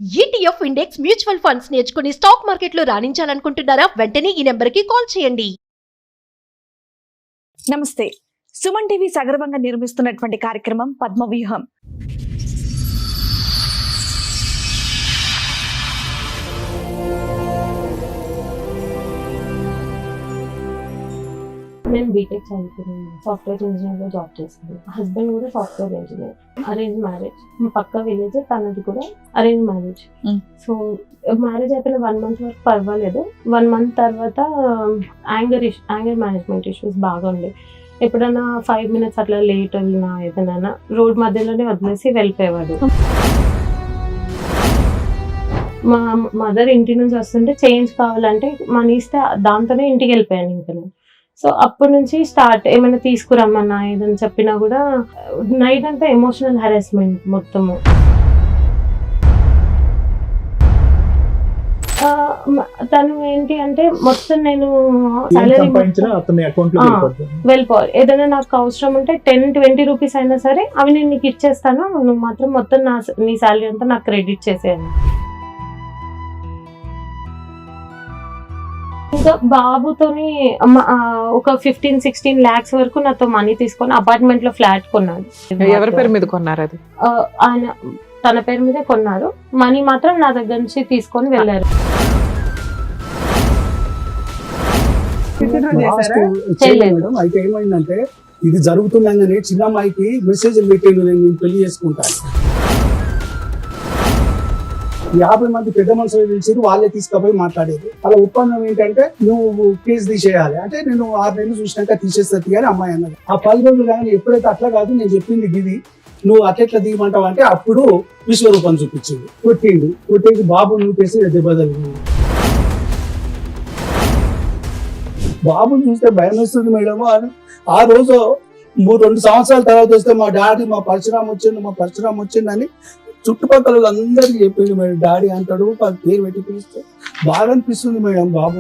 ETF index mutual funds నేర్చుకుని stock మార్కెట్లో రాణించాలనుకుంటున్నారా? వెంటనే ఈ నెంబర్కి కాల్ చేయండి. నమస్తే. సుమన్ టీవీ సగర్వంగా నిర్మిస్తున్నటువంటి కార్యక్రమం పద్మవ్యూహం. నేను బీటెక్ చదువుకున్నాను, సాఫ్ట్వేర్ ఇంజనీర్గా జాబ్ చేస్తాను. హస్బెండ్ కూడా సాఫ్ట్వేర్ ఇంజనీర్. Arrange marriage. మా పక్క విలేజ్, తనది కూడా అరేంజ్ మ్యారేజ్. సో మ్యారేజ్ అయిపోయిన 1 month వరకు పర్వాలేదు. 1 month తర్వాత యాంగర్ మేనేజ్మెంట్ ఇష్యూస్ బాగా ఉండే. ఎప్పుడైనా 5 minutes అట్లా లేట్ వెళ్ళినా ఏదైనా రోడ్ మధ్యలోనే వదిలేసి వెళ్ళిపోయేవాడు. మా మదర్ ఇంటి నుంచి వస్తుంటే చేంజ్ కావాలంటే మనీ ఇస్తే దాంతోనే ఇంటికి వెళ్ళిపోయాను ఇంకా నేను. సో అప్పటి నుంచి స్టార్ట్, ఏమైనా తీసుకురమ్మన్నా ఏదైనా చెప్పినా కూడా నైట్ అంతా ఎమోషనల్ హెరాస్మెంట్ మొత్తము. తను ఏంటి అంటే మొత్తం నేను వెళ్ళిపోవాలి. ఏదైనా నాకు అవసరం ఉంటే 10-20 రూపీస్ అయినా సరే అవి నేను నీకు ఇచ్చేస్తాను, నువ్వు మాత్రం మొత్తం నీ శాలరీ అంతా నాకు క్రెడిట్ చేసేయాలి. ఇంకా బాబుతోని ఒక 15-16 lakhs వరకు నాతో మనీ తీసుకొని అపార్ట్మెంట్ లో ఫ్లాట్ కొన్నాడు. ఎవరి పేరు మీద కొన్నారు? అది ఆయన తన పేరు మీదే కొన్నారు. మనీ మాత్రం నా దగ్గర నుంచి తీసుకొని వెళ్ళారు. అయితే ఏమైందంటే ఇది జరుగుతుందని చిన్న అమ్మాయికి మెసేజ్ పెట్టిండు, నేను పెళ్లి చేసుకుంటాను. 50 మంది పెద్ద మనుషులు పిలిచారు, వాళ్ళే తీసుకుపోయి మాట్లాడేది. అలా ఒప్పందం ఏంటంటే నువ్వు కేసు తీసేయాలి అంటే నేను 6 నెలలు చూసినాక తీసేస్తుంది అని అమ్మాయి అన్నది. ఆ 10 రోజులు కానీ ఎప్పుడైతే అట్లా కాదు, నేను చెప్పింది గిది, నువ్వు అట్లా తీయమంటావు అంటే అప్పుడు విశ్వరూపం చూపించింది. కొట్టేసి బాబు నూపేసి దెబ్బ తగిలింది. బాబుని చూస్తే భయం వేస్తుంది మేడం. ఆ రోజు 2 సంవత్సరాల తర్వాత వస్తే మా డాడీ మా పరశురామ్ వచ్చిండు అని చుట్టుపక్కల అందరికి చెప్పింది మేడం. డాడీ అంటాడు, పేరు పెట్టి పిలిస్తే బాగా అనిపిస్తుంది మేడం బాబు.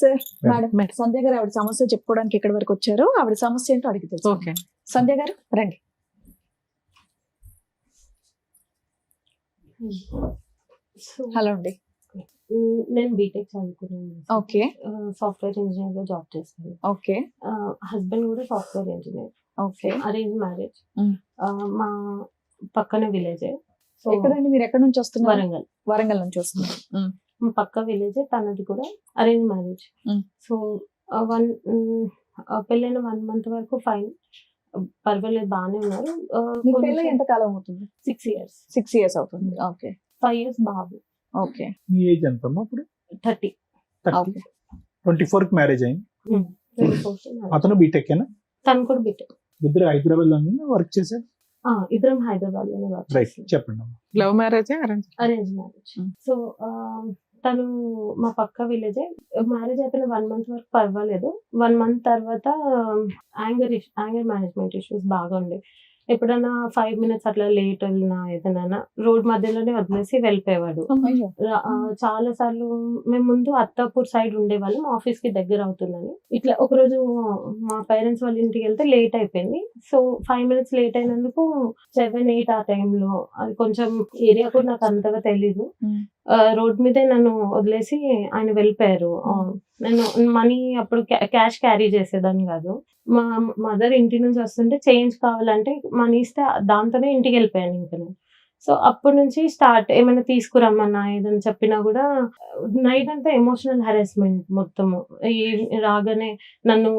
సార్, మేడం సంధ్య గారు ఆవిడ సమస్య చెప్పుకోవడానికి ఎక్కడి వరకు వచ్చారో ఆవిడ సమస్య ఏంటో అడిగి తెలుసు. సంధ్య గారు రండి. హలో అండి. నేను బీటెక్ చదువుకున్నాను. ఓకే. సాఫ్ట్వేర్ ఇంజనీర్ గా జాబ్ చేస్తాను. ఓకే. హస్బెండ్ కూడా software engineer. Okay. Arrange marriage. మా పక్కన విలేజ్. సో ఎక్కడండి మీరు? ఎక్కడి నుంచి వస్తున్నారు? వరంగల్. వరంగల్ నుంచి వస్తున్నారు. మా పక్క విలేజ్, తనది కూడా అరేంజ్ మ్యారేజ్. సో పెళ్ళైన 1 month వరకు ఫైన్, పర్వాలేదు, బాగానే ఉన్నారు. ఎంత కాలం అవుతుంది? 6 years. 6 years అవుతుంది. ఓకే. 5 years బాబు. ఓకే. మీ ఏజ్ ఎంత అప్పుడు? 30. 24 కి మ్యారేజ్ అయింది. 24. అతను బీటెక్ ఏనా? తను కూడా బీటెక్. ఇద్దరు హైదరాబాద్ లో వర్క్ చేశారు. ఇద్దరం హైదరాబాద్ లోనే వర్క్. రైట్, చెప్పండి. Love marriage, arrange marriage. So తను మా పక్క విలేజే. మ్యారేజ్ అయిపోయిన 1 month వరకు పర్వాలేదు. 1 month తర్వాత యాంగర్ మేనేజ్మెంట్ ఇష్యూస్ బాగా ఉండే. ఎప్పుడైనా 5 minutes అట్లా లేట్ వెళ్ళినా ఏదైనా రోడ్ మధ్యలోనే వదిలేసి వెళ్ళిపోయేవాడు. చాలా సార్లు మేము ముందు అత్తాపూర్ సైడ్ ఉండేవాళ్ళం, ఆఫీస్ కి దగ్గర అవుతుందని. ఇట్లా ఒకరోజు మా పేరెంట్స్ వాళ్ళ ఇంటికి వెళ్తే లేట్ అయిపోయింది. సో 5 minutes లేట్ అయినందుకు 7-8 ఆ టైంలో, అది కొంచెం ఏరియా కూడా నాకు అంతగా తెలీదు, రోడ్ మీదే నన్ను వదిలేసి ఆయన వెళ్ళిపోయారు. నేను మనీ అప్పుడు క్యాష్ క్యారీ చేసేదాన్ని కాదు. మా మదర్ ఇంటి నుంచి వస్తుంటే చేంజ్ కావాలంటే మనీ ఇస్తే దాంతోనే ఇంటికి వెళ్ళిపోయాను ఇంకా నేను. సో అప్పటి నుంచి స్టార్ట్, ఏమైనా తీసుకురమ్మన్నా ఏదైనా చెప్పినా కూడా నైట్ అంతా ఎమోషనల్ హెరాస్మెంట్ మొత్తము. రాగానే నన్ను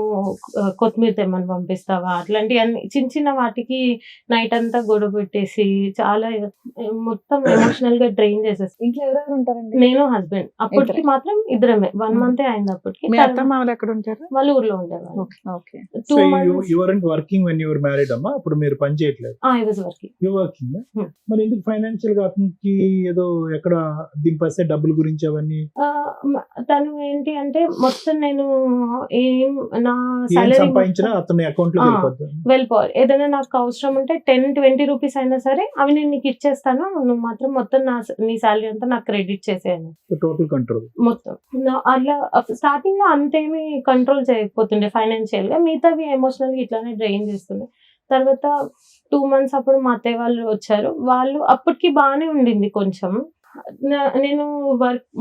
కొత్తిమీర తెమ్మని పంపిస్తావా, అట్లాంటి అన్ని చిన్న వాటికి నైట్ అంతా గొడవ పెట్టేసి చాలా మొత్తం ఎమోషనల్ గా డ్రైన్ చేసేసి. ఇంట్లో ఎవరెవరు ఉంటారండి? నేను, హస్బెండ్. అప్పటికి మాత్రం ఇద్దరమే. 1 month అయింది అప్పటికి. ఎక్కడ ఉంటారు? వాళ్ళ ఊర్లో ఉండేవాళ్ళు. 2 months. You weren't working when you were married అమ్మా? అప్పుడు మీరు పని చేయట్లేదు? I was working. You working? మరి ఎందుకు ఫైనాన్షియల్ గా అతనికి ఏదో ఎక్కడ దింపేస్తే డబ్బుల గురించి అవన్నీ తను ఏంటి అంటే మొత్తం నేను నా ఏం సాలరీ సంపాదించినా అతని అకౌంట్ లో వెళ్ళిపోద్ది. వెళ్ళిపోవాలి. ఏదైనా నాకు అవసరం ఉంటే 10-20 రూపీస్ అయినా సరే అవి నేను నీకు ఇచ్చేస్తాను, నువ్వు మాత్రం మొత్తం నీ సాలరీ అంతా నాకు క్రెడిట్ చేసేయాలి టోటల్ కంట్రోల్. మొత్తం. అట్లా స్టార్టింగ్ లో అంతేమి కంట్రోల్ చేయకపోతుండే ఫైనాన్షియల్ గా, మిగతావి ఎమోషనల్ గా ఇట్లానే డ్రైన్ చేస్తుండే. తర్వాత 2 months అప్పుడు మా అత్తయ్య వాళ్ళు వచ్చారు. వాళ్ళు అప్పటికి బాగానే ఉండింది కొంచెం. నేను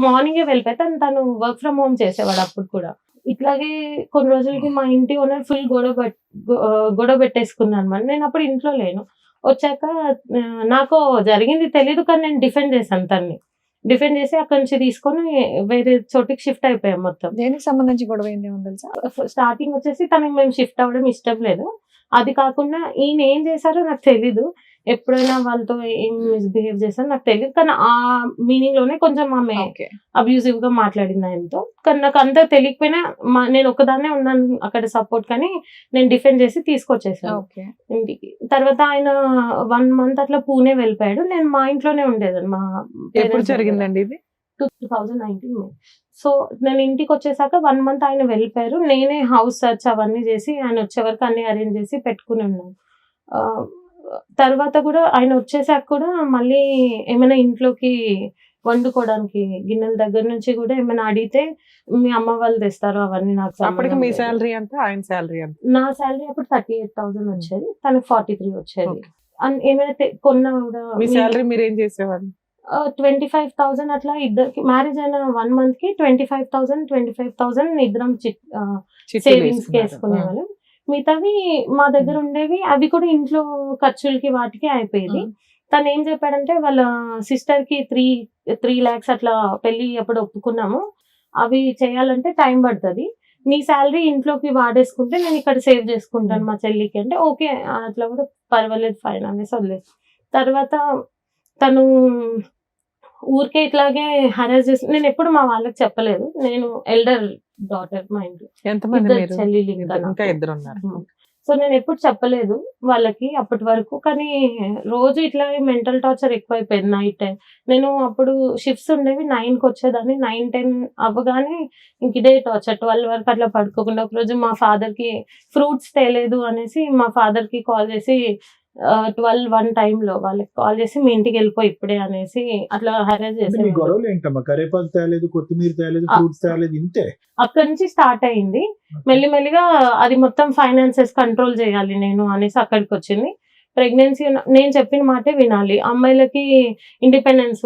మార్నింగే వెళ్ళిపోతే తను వర్క్ ఫ్రమ్ హోమ్ చేసేవాడు అప్పుడు కూడా. ఇట్లాగే కొన్ని రోజులకి మా ఇంటి ఓనర్ ఫుల్ గొడవ పెట్టేసుకున్నాను అనమాట. నేను అప్పుడు ఇంట్లో లేను. వచ్చాక నాకు జరిగింది తెలీదు, కానీ నేను డిఫెండ్ చేశాను తన్ని. డిఫెండ్ చేసి అక్కడి నుంచి తీసుకొని వేరే చోటికి షిఫ్ట్ అయిపోయాం మొత్తం. దేనికి సంబంధించి గొడవ ఏంది ఏమో తెలుసా? స్టార్టింగ్ వచ్చేసి తనకి మేము షిఫ్ట్ అవ్వడం ఇష్టం లేదు. అది కాకుండా ఈయన ఏం చేశారో నాకు తెలీదు. ఎప్పుడైనా వాళ్ళతో ఏం మిస్బిహేవ్ చేశారో నాకు తెలియదు, కానీ ఆ మీనింగ్ లోనే కొంచెం ఆమె అబ్యూజివ్ గా మాట్లాడింది ఆయనతో. కానీ నాకు అంతా తెలియకపోయినా నేను ఒకదాన్నే ఉన్నాను అక్కడ సపోర్ట్, కానీ నేను డిఫెండ్ చేసి తీసుకొచ్చేసాను ఇంటికి. తర్వాత ఆయన 1 month అట్లా పూణే వెళ్ళిపోయాడు. నేను మా ఇంట్లోనే ఉండేదాన్ని. మా ఎప్పుడు జరిగిందండి ఇది? 2019 మే. సో నేను ఇంటికి వచ్చేసాక 1 month ఆయన వెళ్ళిపోయారు. నేనే హౌస్ సర్చ్ అవన్నీ చేసి ఆయన వచ్చే వరకు అన్ని అరేంజ్ చేసి పెట్టుకుని ఉన్నాను. తర్వాత కూడా ఆయన వచ్చేసాక కూడా మళ్ళీ ఏమైనా ఇంట్లోకి వండుకోవడానికి గిన్నెల దగ్గర నుంచి కూడా ఏమైనా అడిగితే మీ అమ్మ వాళ్ళు తెస్తారు అవన్నీ నాకు. అప్పటికి మీ శాలరీ అంతా, ఆయన శాలరీ అంతా? నా శాలరీ అప్పుడు 38,000 వచ్చేది, తనకు 43 వచ్చేది. ఏమైనా కొన్నా కూడా. మీ శాలరీ మీరు ఏం చేసేవారు? 25,000 అట్లా ఇద్దరికి. మ్యారేజ్ అయిన 1 month కి 25,000 ఇద్దరం సేవింగ్స్ కి వేసుకునేవాళ్ళం. మిగతావి మా దగ్గర ఉండేవి, అవి కూడా ఇంట్లో ఖర్చులకి వాటికి అయిపోయేది. తను ఏం చెప్పాడంటే వాళ్ళ సిస్టర్ కి 3 lakhs అట్లా పెళ్లి అప్పుడు ఒప్పుకున్నాము, అవి చేయాలంటే టైం పడుతుంది, నీ శాలరీ ఇంట్లోకి వాడేసుకుంటే నేను ఇక్కడ సేవ్ చేసుకుంటాను మా చెల్లికి అంటే ఓకే అట్లా కూడా పర్వాలేదు ఫైన్ అనేసి వదిలేదు. తర్వాత తను ఊరికే ఇట్లాగే హరాస్ చేసి, నేను ఎప్పుడు మా వాళ్ళకి చెప్పలేదు. నేను ఎల్డర్ డాటర్ మా ఇంట్లో, ఎంతమంది? చెల్లెలు ఇంకా ఇద్దరు ఉన్నారు. సో నేను ఎప్పుడు చెప్పలేదు వాళ్ళకి అప్పటి వరకు. కానీ రోజు ఇట్లా మెంటల్ టార్చర్ ఎక్కువైపోయింది నైట్ టైం. నేను అప్పుడు షిఫ్ట్స్ ఉండేవి, 9కి వచ్చేదాన్ని. 9-10 అవ్వగానే ఇంక ఇదే టార్చర్. 12 వరకు అట్లా పడుకోకుండా. ఒకరోజు మా ఫాదర్కి ఫ్రూట్స్ తేలేదు అనేసి మా ఫాదర్కి కాల్ చేసి 12-1 టైంలో వాళ్ళకి కాల్ చేసి మీ ఇంటికి వెళ్ళిపోయి ఇప్పుడే అనేసి అట్లా హరాస్ చేసి. గొడవలు ఏంటమ్మా? కరేపాకు తేలేదు, కొత్తిమీర తేలేదు, ఫ్రూట్స్ తేలేదు, ఇంతే. అక్కడి నుంచి స్టార్ట్ అయింది. మెల్లిమెల్లిగా అది మొత్తం ఫైనాన్సెస్ కంట్రోల్ చేయాలి నేను అనేసి అక్కడికి వచ్చింది. ప్రెగ్నెన్సీ నేను చెప్పిన మాటే వినాలి. అమ్మాయిలకి ఇండిపెండెన్స్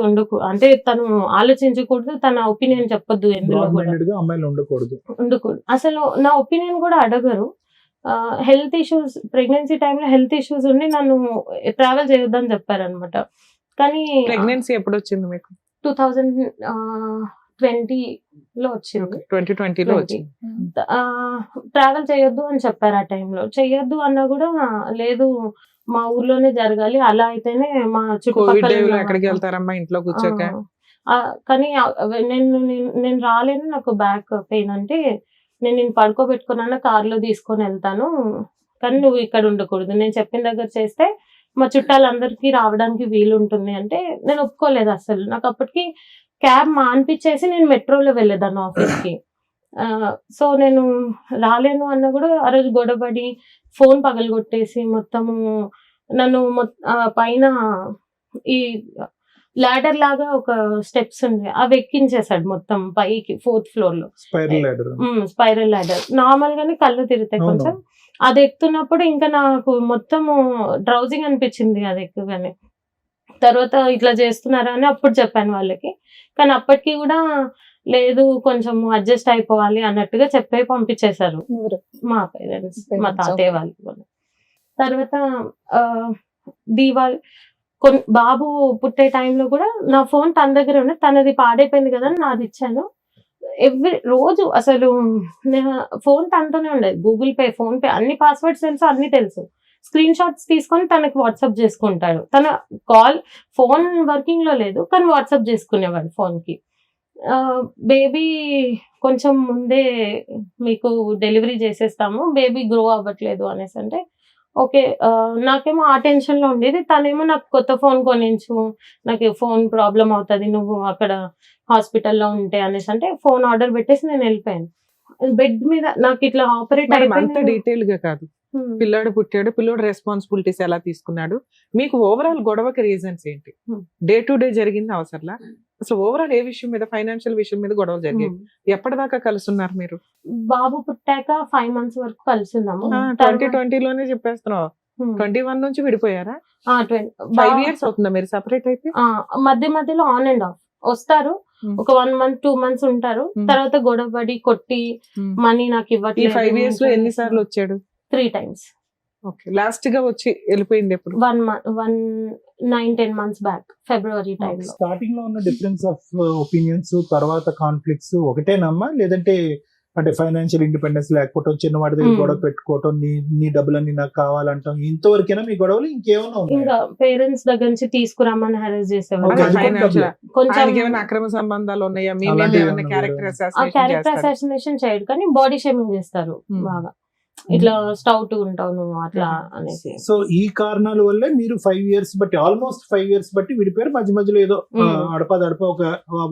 అంటే తను ఆలోచించకూడదు, తన ఒపీనియన్ చెప్పొద్దు, ఎందులో ఉండకూడదు. అసలు నా ఒపీనియన్ కూడా అడగరు. హెల్త్ ఇష్యూస్, ప్రెగ్నెన్సీ టైంలో హెల్త్ ఇష్యూస్ ఉండి నన్ను ట్రావెల్ చేయొద్దని చెప్పారనమాట. కానీ ప్రెగ్నెన్సీ ఎప్పుడు వచ్చింది మీకు? 2020లో వచ్చింది. 2020లో వచ్చింది. ట్రావెల్ చేయొద్దు అని చెప్పారు ఆ టైంలో. చెయ్యొద్దు అన్నా కూడా లేదు మా ఊర్లోనే జరగాలి, అలా అయితేనే మా చుట్టుపక్కల. ఎక్కడికి వెళ్తారమ్మా ఇంట్లో కూర్చోక? కానీ నేను రాలేను, నాకు బ్యాక్ పెయిన్ అంటే నేను పడుకోబెట్టుకున్నా కార్లో తీసుకొని వెళ్తాను, కానీ నువ్వు ఇక్కడ ఉండకూడదు, నేను చెప్పిన దగ్గర చేస్తే మా చుట్టాలందరికీ రావడానికి వీలుంటుంది అంటే నేను ఒప్పుకోలేదు అసలు. నాకు అప్పటికి క్యాబ్ మాన్పించేసి నేను మెట్రోలో వెళ్ళేదాన్ని ఆఫీస్కి. సో నేను రాలేను అన్న కూడా ఆ రోజు గొడవపడి ఫోన్ పగలగొట్టేసి మొత్తము నన్ను పైన ఈ లాడర్ లాగా ఒక స్టెప్స్ ఉంది, అవి ఎక్కించేసాడు మొత్తం పైకి 4th floor లో. Spiral ladder. నార్మల్ గానే కళ్ళు తిరుగుతాయి కొంచెం. అది ఎక్కుతున్నప్పుడు ఇంకా నాకు మొత్తము డ్రౌజింగ్ అనిపించింది అది ఎక్కువగానే. తర్వాత ఇట్లా చేస్తున్నారా అని అప్పుడు చెప్పాను వాళ్ళకి. కానీ అప్పటికి కూడా లేదు, కొంచెం అడ్జస్ట్ అయిపోవాలి అన్నట్టుగా చెప్పే పంపించేశారు మా పేరెంట్స్, మా తాతయ్య వాళ్ళు. తర్వాత దీవాళి బాబు పుట్టే టైంలో కూడా నా ఫోన్ తన దగ్గర ఉంది, తనది పాడైపోయింది కదా నాది ఇచ్చాను. రోజు అసలు ఫోన్ తనతోనే ఉండేది. గూగుల్ పే, ఫోన్ పే అన్ని పాస్వర్డ్స్ తెలుసు, అన్ని తెలుసు. స్క్రీన్ షాట్స్ తీసుకొని తనకి వాట్సాప్ చేసుకుంటాడు. తన ఫోన్ వర్కింగ్ లో లేదు, కానీ వాట్సాప్ చేసుకునేవాడు ఫోన్కి. బేబీ కొంచెం ముందే మీకు డెలివరీ చేసేస్తాము, బేబీ గ్రో అవ్వట్లేదు అనేసి అంటే ఓకే. నాకేమో ఆ టెన్షన్ లో ఉండేది. తనేమో నాకు కొత్త ఫోన్ కొనించు, నాకు ఫోన్ ప్రాబ్లం అవుతది నువ్వు అక్కడ హాస్పిటల్లో ఉంటే అనేసి అంటే ఫోన్ ఆర్డర్ పెట్టేసి నేను వెళ్ళిపోయాను. బెడ్ మీద నాకు ఇట్లా ఆపరేట్ మరి అంత అయిపోయింది. డీటెయిల్ గా కాదు, పిల్లాడు పుట్టాడు, పిల్లోడు రెస్పాన్సిబిలిటీస్ ఎలా తీసుకున్నాడు, మీకు ఓవరాల్ గొడవకి రీజన్స్ ఏంటి, డే టు డే జరిగింది అవసరంలా, అసలు ఓవరాల్ ఏ విషయం మీద, ఫైనాన్షియల్ విషయం మీద గొడవలు జరిగాయి, ఎప్పటిదాకా కలుస్తున్నారు మీరు? బాబు పుట్టాక 5 months వరకు కలిసిన్నాము. 2020 లోనే చెప్పేస్తున్నావు, 21 నుంచి విడిపోయారా? 5 years అవుతుందా మీరు సెపరేట్ అయిపోయి? మధ్య మధ్యలో ఆన్ అండ్ ఆఫ్ వస్తారు, ఒక 1 month 2 months ఉంటారు, తర్వాత గొడవ పడి కొట్టి మనీ నాకు ఈ ఇవ్వట్లేదు. 5 years లో ఎన్ని సార్లు వచ్చాడు? 3 times. ఓకే, లాస్ట్ గా వచ్చి వెళ్ళిపోయింది ఎప్పుడు? 9-10 months బ్యాక్, ఫిబ్రవరి టైంలో. స్టార్టింగ్ లో ఉన్న డిఫరెన్స్ ఆఫ్ ఒపీనియన్స్ తర్వాత కాన్ఫ్లిక్ట్స్ ఒకటేనమ్మా, లేదంటే అంటే ఫైనాన్షియల్ ఇండిపెండెన్స్ లేకపోవటం, చిన్నవాడి దగ్గర గొడవ పెట్టుకోవటం, నీ డబ్బులన్నీ నాకు కావాలంటాం, ఇంతవరకేనా మీ గొడవలు? ఇంకేమన్నా ఇంకా ఉన్నాయా? పేరెంట్స్ దగ్గర నుంచి తీసుకురమ్మని హెరాస్ చేసేవాళ్ళు. Okay, అది కూడా ఫైనాన్షియల్ కొంచెం ఆయనకి ఏమైనా అక్రమ సంబంధాలు ఉన్నాయా? మీ మీద అలాంటివి ఏమైనా ఏమన్నా క్యారెక్టర్ ఉన్నాయా? క్యారెక్టర్ అసాసినేషన్ చేయడు కానీ బాడీ షేమింగ్ చేస్తారు బాగా. ఇట్లా స్టౌట్ ఉంటావు నువ్వు అట్లా అనేసి. సో ఈ కారణాల వల్లే మీరు 5 years బట్టి, ఆల్మోస్ట్ 5 years బట్టి విడిపోయారు. మధ్య మధ్యలో ఏదో అడప ఒక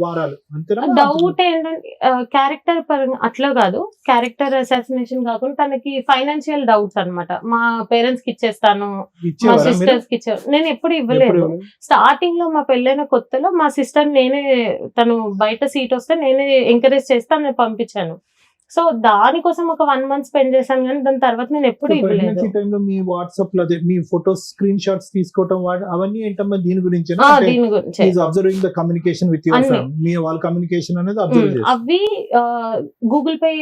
వారాలు అంతేనా? డౌట్ ఏంటంటే క్యారెక్టర్ పరంగా అట్లా కాదు, క్యారెక్టర్ అసాసినేషన్ కాకుండా తనకి ఫైనాన్షియల్ డౌట్స్ అన్నమాట. మా పేరెంట్స్ కి ఇచ్చేస్తాను, మా ఇచ్చేవారా మీరు? సిస్టర్స్ కి ఇచ్చారు. నేను ఎప్పుడు ఎప్పుడు ఇవ్వలేదు. ఇవ్వలేదు? స్టార్టింగ్ లో మా పెళ్ళైన కొత్తలో మా సిస్టర్ నేనే, తను బయట సీట్ వస్తే నేనే ఎంకరేజ్ చేస్తే నేను పంపించాను. సో దానికోసం ఒక 1 month స్పెండ్ చేశాను కానీ దాని తర్వాత నేను ఎప్పుడు ఇవ్వలేదు. ప్రెగ్నెన్సీ టైంలో మీ వాట్సాప్ లో అదే మీ ఫోటోస్ స్క్రీన్ షాట్స్ తీసుకోవడం అవన్నీ ఏంటమ్మా దీని గురించి? దీని గురించి observing the communication with your అన్ని. ఫ్రెండ్, మీ వాళ్ళ కమ్యూనికేషన్ అనేది అబ్జర్వ్ చేస్తారు. అవి గూగుల్ పే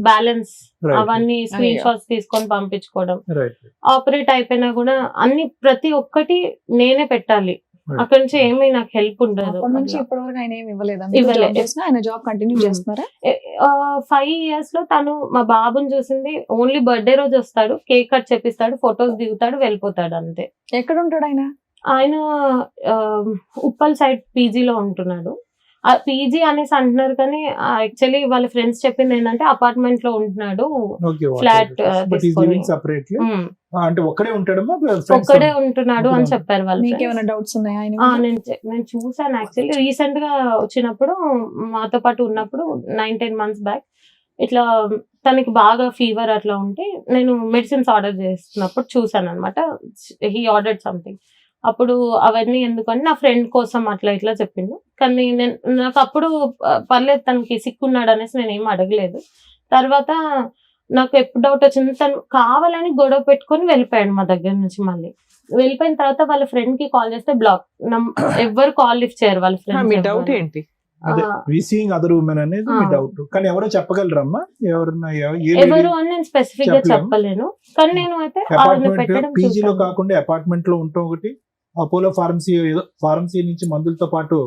బ్యాలెన్స్ అవన్నీ స్క్రీన్ షాట్స్ తీసుకొని పంపించుకోవడం. రైట్. ఆపరేట్ అయిపోయినా కూడా అన్ని ప్రతి ఒక్కటి నేనే పెట్టాలి. అక్కడ నుంచి ఏమీ నాకు హెల్ప్ ఉండదు. అప్పటి నుంచి ఇప్పటి వరకు ఆయన ఏమి ఇవ్వలేదా? ఇవ్వలేదు. ఆయన జాబ్ కంటిన్యూ చేస్తున్నారా? 5 years లో తను మా బాబుని చూసింది ఓన్లీ బర్త్డే రోజు వస్తాడు, కేక్ కట్ చేపిస్తాడు, ఫొటోస్ దిగుతాడు, వెళ్ళిపోతాడు అంతే. ఎక్కడ ఉంటాడు ఆయన? ఆయన ఉప్పల్ సైడ్ పీజీలో ఉంటున్నాడు. పీజీ అనేసి అంటున్నారు కానీ యాక్చువల్లీ వాళ్ళ ఫ్రెండ్స్ చెప్పింది ఏంటంటే అపార్ట్మెంట్ లో ఉంటున్నాడు, ఫ్లాట్ సెపరేట్లీ. అంటే ఒక్కడే ఉంటాడమ్మా? ఒక్కడే ఉంటున్నాడు అని చెప్పారు వాళ్ళు. మీకు ఏమైనా డౌట్స్ ఉన్నాయా ఆయన? నేను చూసాను యాక్చువల్లీ రీసెంట్ గా వచ్చినప్పుడు, మాతో పాటు ఉన్నప్పుడు 9-10 months బ్యాక్ ఇట్లా తనకి బాగా ఫీవర్ అట్లా ఉంటే నేను మెడిసిన్స్ ఆర్డర్ చేస్తున్నప్పుడు చూసాను అనమాట. He ordered something. అప్పుడు అవన్నీ ఎందుకని నా ఫ్రెండ్ కోసం అట్లా ఇట్లా చెప్పిండు. కానీ నాకు అప్పుడు పర్లేదు తనకి సిక్కున్నాడు అనేసి నేను ఏం అడగలేదు. తర్వాత నాకు ఎప్పుడు డౌట్ వచ్చింది, తను కావాలని గొడవ పెట్టుకొని వెళ్ళిపోయాడు మా దగ్గర నుంచి. మళ్ళీ వెళ్ళిపోయిన తర్వాత వాళ్ళ ఫ్రెండ్ కి కాల్ చేస్తే బ్లాక్, ఎవ్వరు కాల్ లిఫ్ట్ చేయరు వాళ్ళ ఫ్రెండ్. మీ డౌట్ ఏంటి? రీసీయింగ్ అదర్ ఉమెన్ అనేది మీ డౌట్. కానీ ఎవరో చెప్పగలరమ్మా? ఎవరు అని నేను స్పెసిఫిక్ గా చెప్పలేను. కానీ నేను అయితే పీజీలో కాకుండా అపార్ట్మెంట్ లో ఉంటాం ఒకటి, అపోలో ఫార్మసీ నుంచి మందులతో పాటు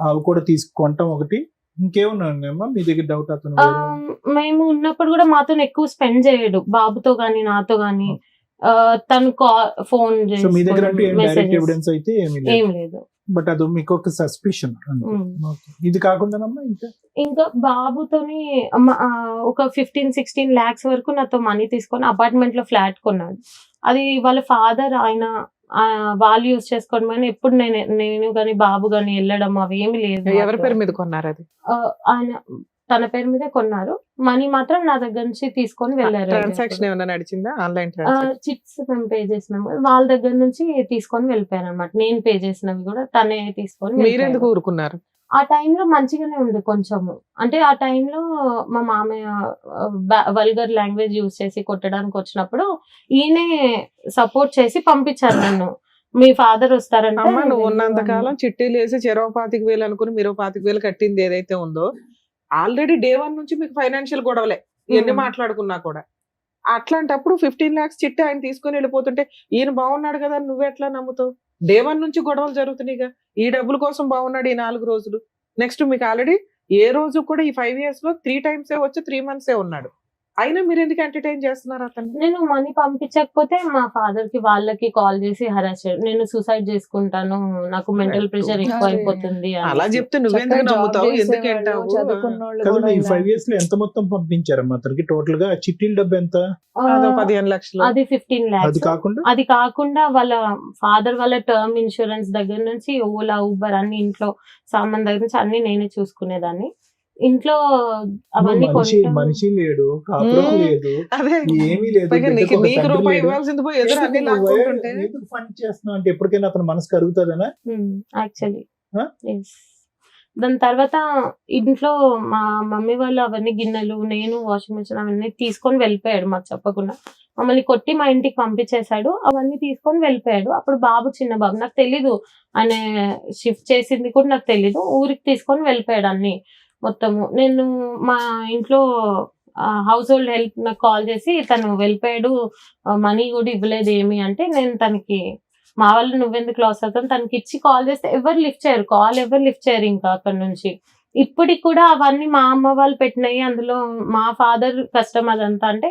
అవి కూడా తీసుకుంటాం ఒకటి, ఇంకేమన్నా మీ దగ్గర డౌట్? అతను మేము ఉన్నప్పుడు కూడా మాతో ఎక్కువ స్పెండ్ చేయడు, బాబుతో గానీ నాతో గానీ. తను ఫోన్ మీ దగ్గర డైరెక్ట్ ఎవిడెన్స్ అయితే ఏం లేదు. బట్ అది మీకు ఒక సస్పిషన్. ఇది కాకుండా ఇంకా బాబుతోని ఒక 15-16 lakhs వరకు నాతో మనీ తీసుకొని అపార్ట్మెంట్ లో ఫ్లాట్ కొన్నాడు. అది వాళ్ళ ఫాదర్ ఆయన వాళ్ళు యూజ్ చేసుకోవడం కానీ ఎప్పుడు నేను గానీ బాబు గానీ వెళ్ళడం అవి ఏమి లేదు. ఎవరి పేరు మీద కొన్నారు? అది ఆయన తన పేరు మీదే కొన్నారు. మనీ మాత్రం నా దగ్గర నుంచి తీసుకొని వెళ్ళారు. ట్రాన్సాక్షన్ ఏమైనా నడిచిందా? ఆన్లైన్ చిట్స్ మేము పే చేసినాము, వాళ్ళ దగ్గర నుంచి తీసుకొని వెళ్ళిపోయారు అనమాట. నేను పే చేసినవి కూడా తనే తీసుకొని. మీరెందుకు ఊరుకున్నారు? ఆ టైంలో మంచిగానే ఉంది కొంచెము. అంటే ఆ టైంలో మా మామయ్య వల్గర్ లాంగ్వేజ్ యూజ్ చేసి కొట్టడానికి వచ్చినప్పుడు ఈయనే సపోర్ట్ చేసి పంపించారు నన్ను. మీ ఫాదర్ వస్తారంటే. అమ్మ నువ్వు ఉన్నంత కాలం చిట్టీలు వేసి 25,000 అనుకుని మీరు 25,000 కట్టింది ఏదైతే ఉందో, ఆల్రెడీ డే 1 నుంచి మీకు ఫైనాన్షియల్ గొడవలే ఎన్ని మాట్లాడుకున్నా కూడా. అట్లాంటప్పుడు 15 lakhs చిట్టి ఆయన తీసుకొని వెళ్ళిపోతుంటే ఈయన బాగున్నాడు కదా నువ్వు ఎట్లా నమ్ముతావు? డే 1 నుంచి గొడవలు జరుగుతున్నాయిగా. ఈ డబ్బుల కోసం బాగున్నాడు ఈ 4 రోజులు. నెక్స్ట్ మీకు ఆల్రెడీ ఏ రోజు కూడా ఈ 5 years లో 3 times వచ్చి 3 months ఉన్నాడు. అయినా మీరు ఎందుకు ఎంటర్టైన్ చేస్తున్నారు అతన్ని? నేను మనీ పంపించకపోతే మా ఫాదర్ కి వాళ్ళకి కాల్ చేసి హరాస్ చేయడం, నేను సూసైడ్ చేసుకుంటాను, నాకు మెంటల్ ప్రెషర్ ఎక్కువ అరే. అయిపోతుంది అలా అనేసి. చెప్తే నువ్వెందుకు చక్కగా నమ్ముతావు, జాబ్ ఎందుకు చేసేవాళ్ళు, ఏంటావు? చదువుకున్నోళ్ళు కదా కూడా ఈ ఇలా. 5 years లో ఎంత మొత్తం పంపించారమ్మా అతనికి టోటల్ గా? చిట్టీల డబ్బు ఎంత? అదో 15 లక్షలు. అది 15 అది lakhs. కాకుండా అది కాకుండా వాళ్ళ ఫాదర్ వాళ్ళ టర్మ్ ఇన్సూరెన్స్ దగ్గర నుంచి ఓలా ఊబర్ అన్ని ఇంట్లో సామాన్ దగ్గర నుంచి అన్ని నేనే చూసుకునేదాన్ని. ఇంట్లో అవన్నీ మనిషి లేడు, కాపురం మ్మ్. లేదు, అదే ఏమీ లేదు, పైగా బిడ్డకు ఒక నీకు తండ్రి రూపాయి లేడు. ఇవ్వాల్సింది పోయి ఎదురు అన్ని లాక్కుంటుంటే ఎందుకు ఫండ్ చేస్తున్నావు అంటే ఎప్పటికైనా అతని మనసు కరుగుతుందనా? Actually Huh? దాని తర్వాత ఇంట్లో మా మమ్మీ వాళ్ళు అవన్నీ గిన్నెలు, నేను వాషింగ్ మెషిన్ అవన్నీ తీసుకొని వెళ్ళిపోయాడు మాకు చెప్పకుండా. మమ్మల్ని కొట్టి మా ఇంటికి పంపించేశాడు, అవన్నీ తీసుకొని వెళ్ళిపోయాడు. అప్పుడు బాబు చిన్న బాబు, నాకు తెలీదు ఆయన షిఫ్ట్ చేసింది కూడా నాకు తెలీదు. ఊరికి తీసుకొని వెళ్ళిపోయాడు అన్ని మొత్తము. నేను మా ఇంట్లో హౌస్ హోల్డ్ హెల్ప్ నాకు కాల్ చేసి తను వెళ్ళిపోయాడు, మనీ కూడా ఇవ్వలేదు ఏమి అంటే, నేను తనకి మా వాళ్ళు నువ్వెందుకు లాస్ అవుతాను తనకి ఇచ్చి కాల్ చేస్తే ఎవరు లిఫ్ట్ చేయరు, కాల్ ఎవరు లిఫ్ట్ చేయరు ఇంకా అక్కడ నుంచి. ఇప్పటికి కూడా అవన్నీ మా అమ్మ వాళ్ళు పెట్టినాయి, అందులో మా ఫాదర్ కష్టం అదంతా. అంటే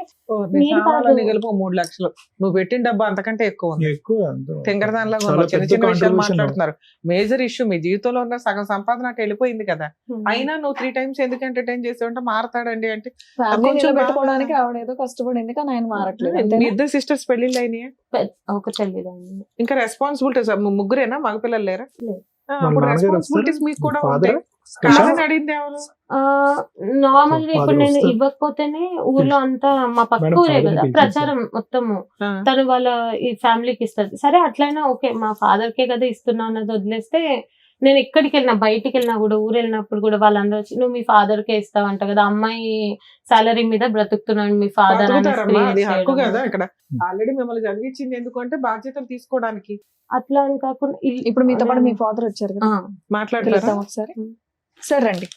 నేను కాదు. గెలుపు 3 లక్షలు నువ్వు పెట్టిన డబ్బు అంతకంటే ఎక్కువ ఉంది. ఎక్కువ తింగరదానిలాగా చాలా ఉన్నావు. చిన్న పెద్ద చిన్న విషయాలు contribution. మాట్లాడుతున్నారు. మేజర్ ఇష్యూ మీ జీవితంలో ఉన్న సగం సంపాదన అటు వెళ్ళిపోయింది కదా. అయినా నువ్వు 3 times ఎందుకు ఎంటర్టైన్ చేసావంటే మారతాడండి అంటే ఫ్యామిలీ కొంచెం నిలబెట్టుకోవడానికి ఆవిడ ఏదో కష్టపడింది, కానీ ఆయన మారట్లేదు మీ అంతేనా? ఇద్దరు సిస్టర్స్ పెళ్లిళ్ళు అయినాయి. ఒక చెల్లిదండి. ఇంకా రెస్పాన్సిబిలిటీస్ ముగ్గురేనా, మగపిల్లలు లేరా? లేదు. అప్పుడు నాన్నగారు రెస్పాన్సిబిలిటీస్ వస్తారా? మీకు కూడా Father? ఉంటాయి. కాదని అడిగింది ఎవరు? నార్మల్ గా ఇప్పుడు Father నేను వస్తారు. ఇవ్వకపోతేనే ఊర్లో అంతా మా పక్క Madam, ఊరే father ని కదా పిలిచేసి. ప్రచారం మొత్తము, ఆ. తను వాళ్ళ ఈ ఫ్యామిలీకి ఇస్తుంది. సరే అట్లయినా ఓకే, మా ఫాదర్ కే కదా ఇస్తున్నా అన్నది వదిలేస్తే, నేను ఎక్కడికి వెళ్ళినా బయటికి వెళ్ళినా కూడా ఊరు వెళ్ళినప్పుడు కూడా వాళ్ళందరూ వచ్చి నువ్వు మీ ఫాదర్ కే ఇస్తావంట కదా, అమ్మాయి సాలరీ మీద బ్రతుకుతున్నాడు మీ ఫాదర్ బతుకుతారమ్మా, అది హక్కు కదా. ఇక్కడ ఆల్రెడీ మిమ్మల్ని చదివించింది ఎందుకంటే బాధ్యతలు తీసుకోవడానికి. అట్లా అని కాకుండా ఇప్పుడు మీతో పాటు మీ ఫాదర్ వచ్చారు కదా, మాట్లాడతారా? పిలుద్దాం ఒకసారి. సార్ రండి.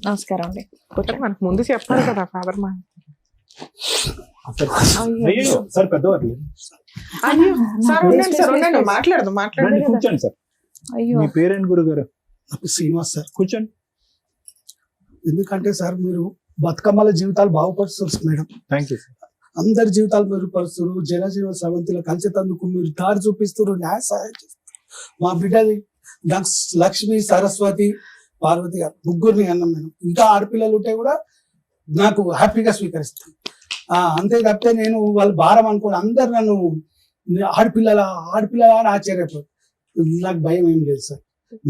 నమస్కారం అండి. కూర్చోండి. మనకు ముందు చెప్పాలి కదా ఫాదర్ మా. అయ్యో సార్ పెద్దవారు అయ్యో సార్ Please, ఉండండి, సార్ please, ఉండండి, please. మాట్లాడదు మాట్లాడదు. రండి, కూర్చోండి సార్. అయ్యో, మీ పేరేంటి గురుగారు? శ్రీనివాస్ సార్. కూర్చోండి. ఎందుకంటే సార్ మీరు బతుకమ్మల జీవితాలు బాగుపరుస్తారు మేడం. Thank you sir. అందరి జీవితాలు మెరుగుపరుస్తారు. జనజీవ సవంతిలో కలిసేటందుకు మీరు దారి చూపిస్తారు, న్యాయ సహాయం చేస్తారు. మా బిడ్డది లక్ష్మి, సరస్వతి, పార్వతి గారు ముగ్గురిని అన్నాం నేను. ఇంకా ఆడపిల్లలు ఉంటే కూడా నాకు హ్యాపీగా స్వీకరిస్తాను. అంతే తప్పితే నేను వాళ్ళు భారం అనుకోని అందరు నన్ను ఆడపిల్లల అని ఆశ్చర్యపోతారు. నాకు భయం ఏం లేదు సార్,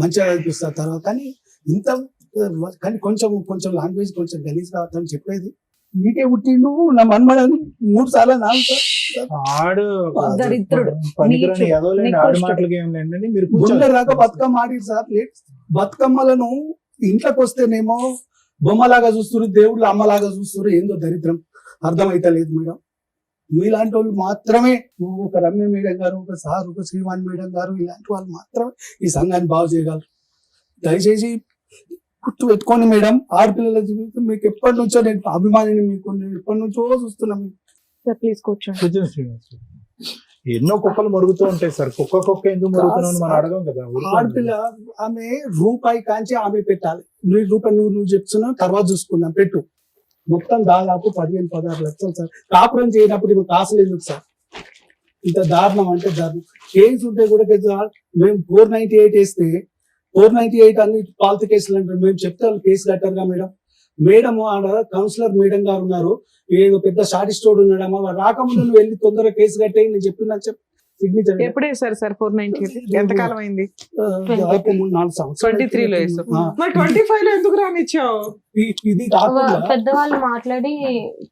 మంచిగా అనిపిస్తారు తర్వాత. కానీ ఇంత కానీ కొంచెం లాంగ్వేజ్ కొంచెం గలీజ్ కావద్దని చెప్పేది. నీకే పుట్టి నువ్వు నా మన్మడని 3 సార్లు నాలుగు సార్ ఆడు దరిద్రుడు. పనికిరాని నీచు. ఎదవలేండి, నీకు ఆడి కష్టం. మాటలకి ఏం లేండి. మీరు గుండె కూర్చోండి. రాక బతుకమ్మ ఆడి సార్. బతుకమ్మలను ఇంట్లోకి వస్తేనేమో బొమ్మలాగా చూస్తున్నారు, దేవుళ్ళు అమ్మలాగా చూస్తున్నారు. ఏందో దరిద్రం అర్థమైతలేదు మేడం. మీలాంటి వాళ్ళు మాత్రమే, ఒక రమ్య మేడం గారు, ఒక సార్, ఒక శ్రీవాణి మేడం గారు, ఇలాంటి వాళ్ళు మాత్రమే ఈ సంఘాన్ని బాగు చేయగలరు. దయచేసి గుర్తు పెట్టుకోండి మేడం. ఆడపిల్లల జీవితం మీకు ఎప్పటి నుంచో నేను అభిమానిని, మీకు నేను ఎప్పటి నుంచో చూస్తున్నా. మీకు సార్ ప్లీజ్ కూర్చోండి. కూర్చోండి శ్రీనివాస్. ఎన్నో కుక్కలు మరుగుతూ ఉంటాయి సార్. కుక్క ఎందుకు మరుగుతున్నావు మనం అడగం కదా. ఆడపిల్ల ఆమె రూపాయి కాంచి ఆమె పెట్టాలి. రూపాయి నువ్వు చెప్తున్నావు, తర్వాత చూసుకుందాం పెట్టు. మొత్తం దాదాపు 15-16 లక్షలు సార్. కాపురం చేయనప్పుడు ఇప్పుడు కాసులు ఎందుకు సార్? ఇంత దారుణం అంటే దారుణం. కేసు ఉంటే కూడా మేము 498 వేస్తే 498 అన్ని పాలతీ కేసులు అంటారు. మేము చెప్తే వాళ్ళు కేసు కట్టారుగా మేడం. మేడం ఆడ కౌన్సిలర్ మేడం గారు ఉన్నారు, ఏదో పెద్ద షార్టిస్టోడ్ ఉన్నాడమ్మా, వాడు రాకముందు నువ్వు వెళ్ళి తొందరగా కేసు కట్టేయి నేను చెప్పిన సిగ్నేచర్. ఎప్పుడు వేసారు సార్ 498? ఎంతకాలం అయింది? 4 సంవత్సరాలు 23 లో వేసావు. మరి 25 లో ఎందుకు రానిచ్చావు? ఇది కాకుండా పెద్దవాళ్ళు మాట్లాడి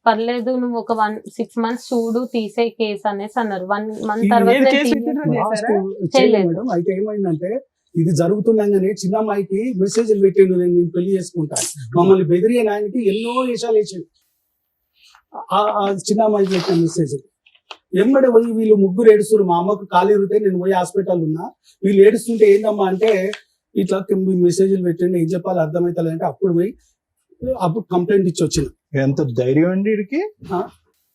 పర్లేదు నువ్వు ఒక 6 months చూడు తీసే కేసు అనేసి అన్నారు. 1 month తర్వాత ఏది నేను కేసు తీయలేదు. విత్డ్రా చేశారా? చేయలేదు. మేడం. అయితే ఏమైందంటే ఇది జరుగుతుండగానే చిన్న అమ్మాయికి మెసేజ్లు పెట్టిండు, నేను పెళ్లి చేసుకుంటాను మమ్మల్ని బెదిరియని ఆయనకి ఎన్నో వేషాలు వేసాడు. ఆ చిన్న అమ్మాయికి పెట్టిన మెసేజ్ ఎమ్మడే పోయి వీళ్ళు ముగ్గురు ఏడుస్తారు. మా అమ్మకు ఖాళీ ఇరితే నేను పోయి హాస్పిటల్ ఉన్నా, వీళ్ళు ఏడుస్తుంటే ఏందమ్మా అంటే ఇట్లా మెసేజ్లు పెట్టండి, ఏం చెప్పాలి అర్థమవుతుంది అంటే అప్పుడు కంప్లైంట్ ఇచ్చి వచ్చిన. ఎంత ధైర్యం అండి వీడికి.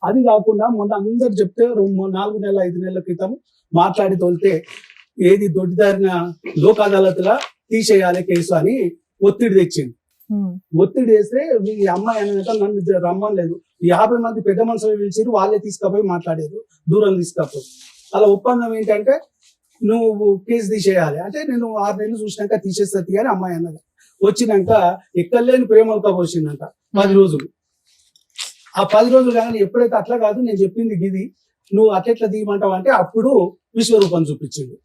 అది కాకుండా మొన్న అందరు చెప్తే 4 నెలల 5 నెలల క్రితం మాట్లాడి తోలితే ఏది దొడ్డిదారిన లోక్ అదాలత్లా తీసేయాలి కేసు అని ఒత్తిడి తెచ్చింది. ఒత్తిడి వేస్తే ఈ అమ్మాయి అనేది నన్ను రమ్మలేదు 50 మంది పెద్ద మనుషులు పిలిచిరు, వాళ్ళే తీసుకుపోయి మాట్లాడారు, దూరం తీసుకపోయి. అలా ఒప్పందం ఏంటంటే నువ్వు కేసు తీసేయాలి అంటే నేను 6 నెలలు చూసినాక తీసేస్తా అని అమ్మాయి అన్నది. వచ్చినాక ఎక్కలేని ప్రేమలతో పోసిందంట 10 రోజులు. ఆ 10 రోజులు కానీ ఎప్పుడైతే అట్లా కాదు నేను చెప్పింది గిది, నువ్వు అట్లెట్లా తీయమంటావు అంటే అప్పుడు విశ్వరూపం చూపించిండు,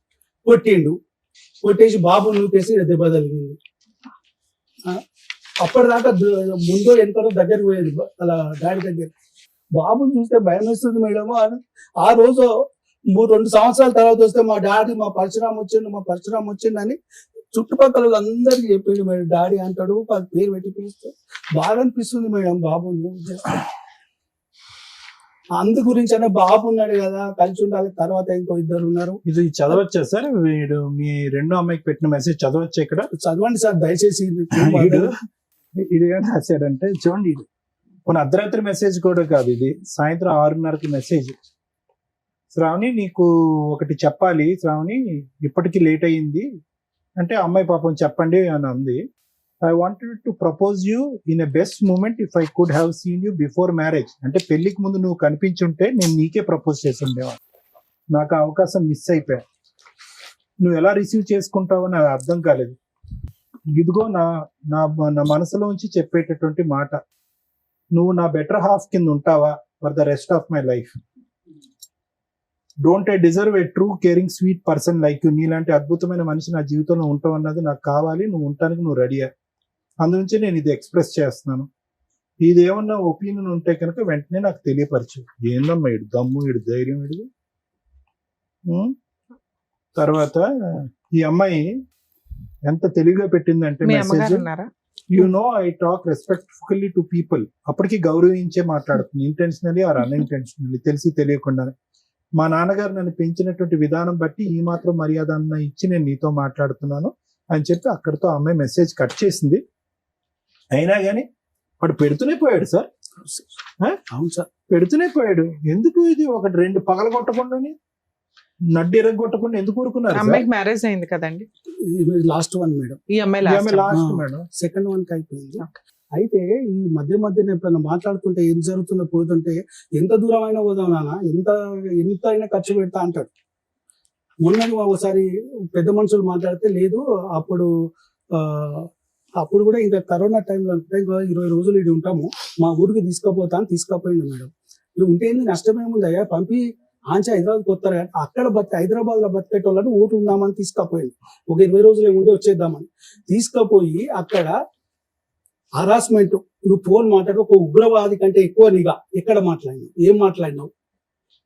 కొట్టిండు, కొట్టేసి బాబు నూకేసి దెబ్బ తగిలింది. అప్పటిదాకా ముందో వెనకో దగ్గరికి పోయేది అలా డాడీ దగ్గర. బాబుని చూస్తే భయం వేస్తుంది మేడం. ఆ రోజు 2 సంవత్సరాల తర్వాత వస్తే మా డాడీ మా పరశురామ్ వచ్చిండు అని చుట్టుపక్కల అందరికి చెప్పిండు మేడం. డాడీ అంటాడు, పేరు పెట్టి పిలుస్తే బాగా అనిపిస్తుంది మేడం బాబుని. అందు గురించి అనే బాబు ఉన్నాడు కదా, కలిసి ఉండాలి. తర్వాత ఇంకో 2 ఉన్నారు. ఇది చదవచ్చా సార్? వీడు మీ రెండో అమ్మాయికి పెట్టిన మెసేజ్ చదవచ్చా? ఇక్కడ చదవండి సార్ దయచేసి. ఇది ఏం రాశాడంటే చూడండి, ఇది కొన్ని అర్ధరాత్రి మెసేజ్ కూడా కాదు, ఇది సాయంత్రం 6:30కి మెసేజ్. శ్రావణి నీకు ఒకటి చెప్పాలి శ్రావణి, ఇప్పటికి లేట్ అయ్యింది అంటే అమ్మాయి పాపం చెప్పండి అని అంది. I wanted to propose you in a best moment if I could have seen you before marriage. అంటే పెళ్లికి ముందు నువ్వు కనిపించుంటే నేను నీకే ప్రపోజ్ చేసి ఉండేవాడు. నాకు ఆ అవకాశం మిస్ అయిపోయా. నువ్వు ఎలా రిసీవ్ చేసుకుంటావో నాకు అర్థం కాలేదు. ఇదిగో నా నా నా మనసులోంచి చెప్పేటటువంటి మాట, నువ్వు నా బెటర్ హాఫ్ కింద ఉంటావా for the rest of my life. Don't I deserve A true caring sweet person like you. నీలాంటి అద్భుతమైన మనిషి నా జీవితంలో ఉంటావు అన్నది నాకు కావాలి. నువ్వు ఉండటానికి నువ్వు రెడీయా. అందునుంచి నేను ఇది ఎక్స్ప్రెస్ చేస్తున్నాను. ఇది ఏమన్నా ఒపీనియన్ ఉంటే కనుక వెంటనే నాకు తెలియపరచు. ఏందమ్మా ఇడు దమ్ము, ఇడు ధైర్యం, ఇడు. తర్వాత ఈ అమ్మాయి ఎంత తెలివిగా పెట్టిందంటే message, you know I talk respectfully to people. అప్పటికి గౌరవించే మాట్లాడుతుంది, ఇంటెన్షనలీ ఆర్ అన్ఇంటెన్షనలీ, తెలిసి తెలియకుండానే. మా నాన్నగారు నన్ను పెంచినటువంటి విధానం బట్టి ఈ మాత్రం మర్యాద అన్న ఇచ్చి నేను నీతో మాట్లాడుతున్నాను అని చెప్పి అక్కడితో అమ్మాయి మెసేజ్ కట్ చేసింది. అయినా కానీ వాడు పెడుతూనే పోయాడు సార్. అవును సార్, పెడుతూనే పోయాడు. ఎందుకు ఇది ఒకటి 2 పగలగొట్టకుండాని నడ్డి ఎరగొట్టకుండా ఎందుకు ఊరుకున్నారు? అమ్మాయికి మ్యారేజ్ అయింది కదండి, లాస్ట్ వన్ మేడం. ఈ అమ్మాయి లాస్ట్ మేడం, సెకండ్ వన్ కి అయిపోయింది. అయితే ఈ మధ్యన ఎప్పుడైనా మాట్లాడుతుంటే ఏం జరుగుతుందో పోతుంటే ఎంత దూరం అయినా పోదాం నాన్న, ఎంత అయినా ఖర్చు పెడతా అంటాడు. మొన్నది ఒకసారి పెద్ద మనుషులు మాట్లాడితే లేదు, అప్పుడు కూడా ఇంకా కరోనా టైంలో ఇంకా 20 రోజులు ఇది ఉంటాము, మా ఊరికి తీసుకుపోయింది మేడం. ఇవి ఉంటే నష్టమేముంది అయ్యా, పంపి ఆంచి హైదరాబాద్కి వస్తారు కదా, అక్కడ హైదరాబాద్ లో బతికేటోళ్ళని ఊరు ఉందామని తీసుకుపోయింది. ఒక 20 రోజులు ఏముంటే వచ్చేద్దామని తీసుకుపోయి అక్కడ హరాస్మెంట్, నువ్వు ఫోన్ మాట్లాడు, ఒక ఉగ్రవాది కంటే ఎక్కువ నిఘా. ఎక్కడ మాట్లాడినావు, ఏం మాట్లాడినావు,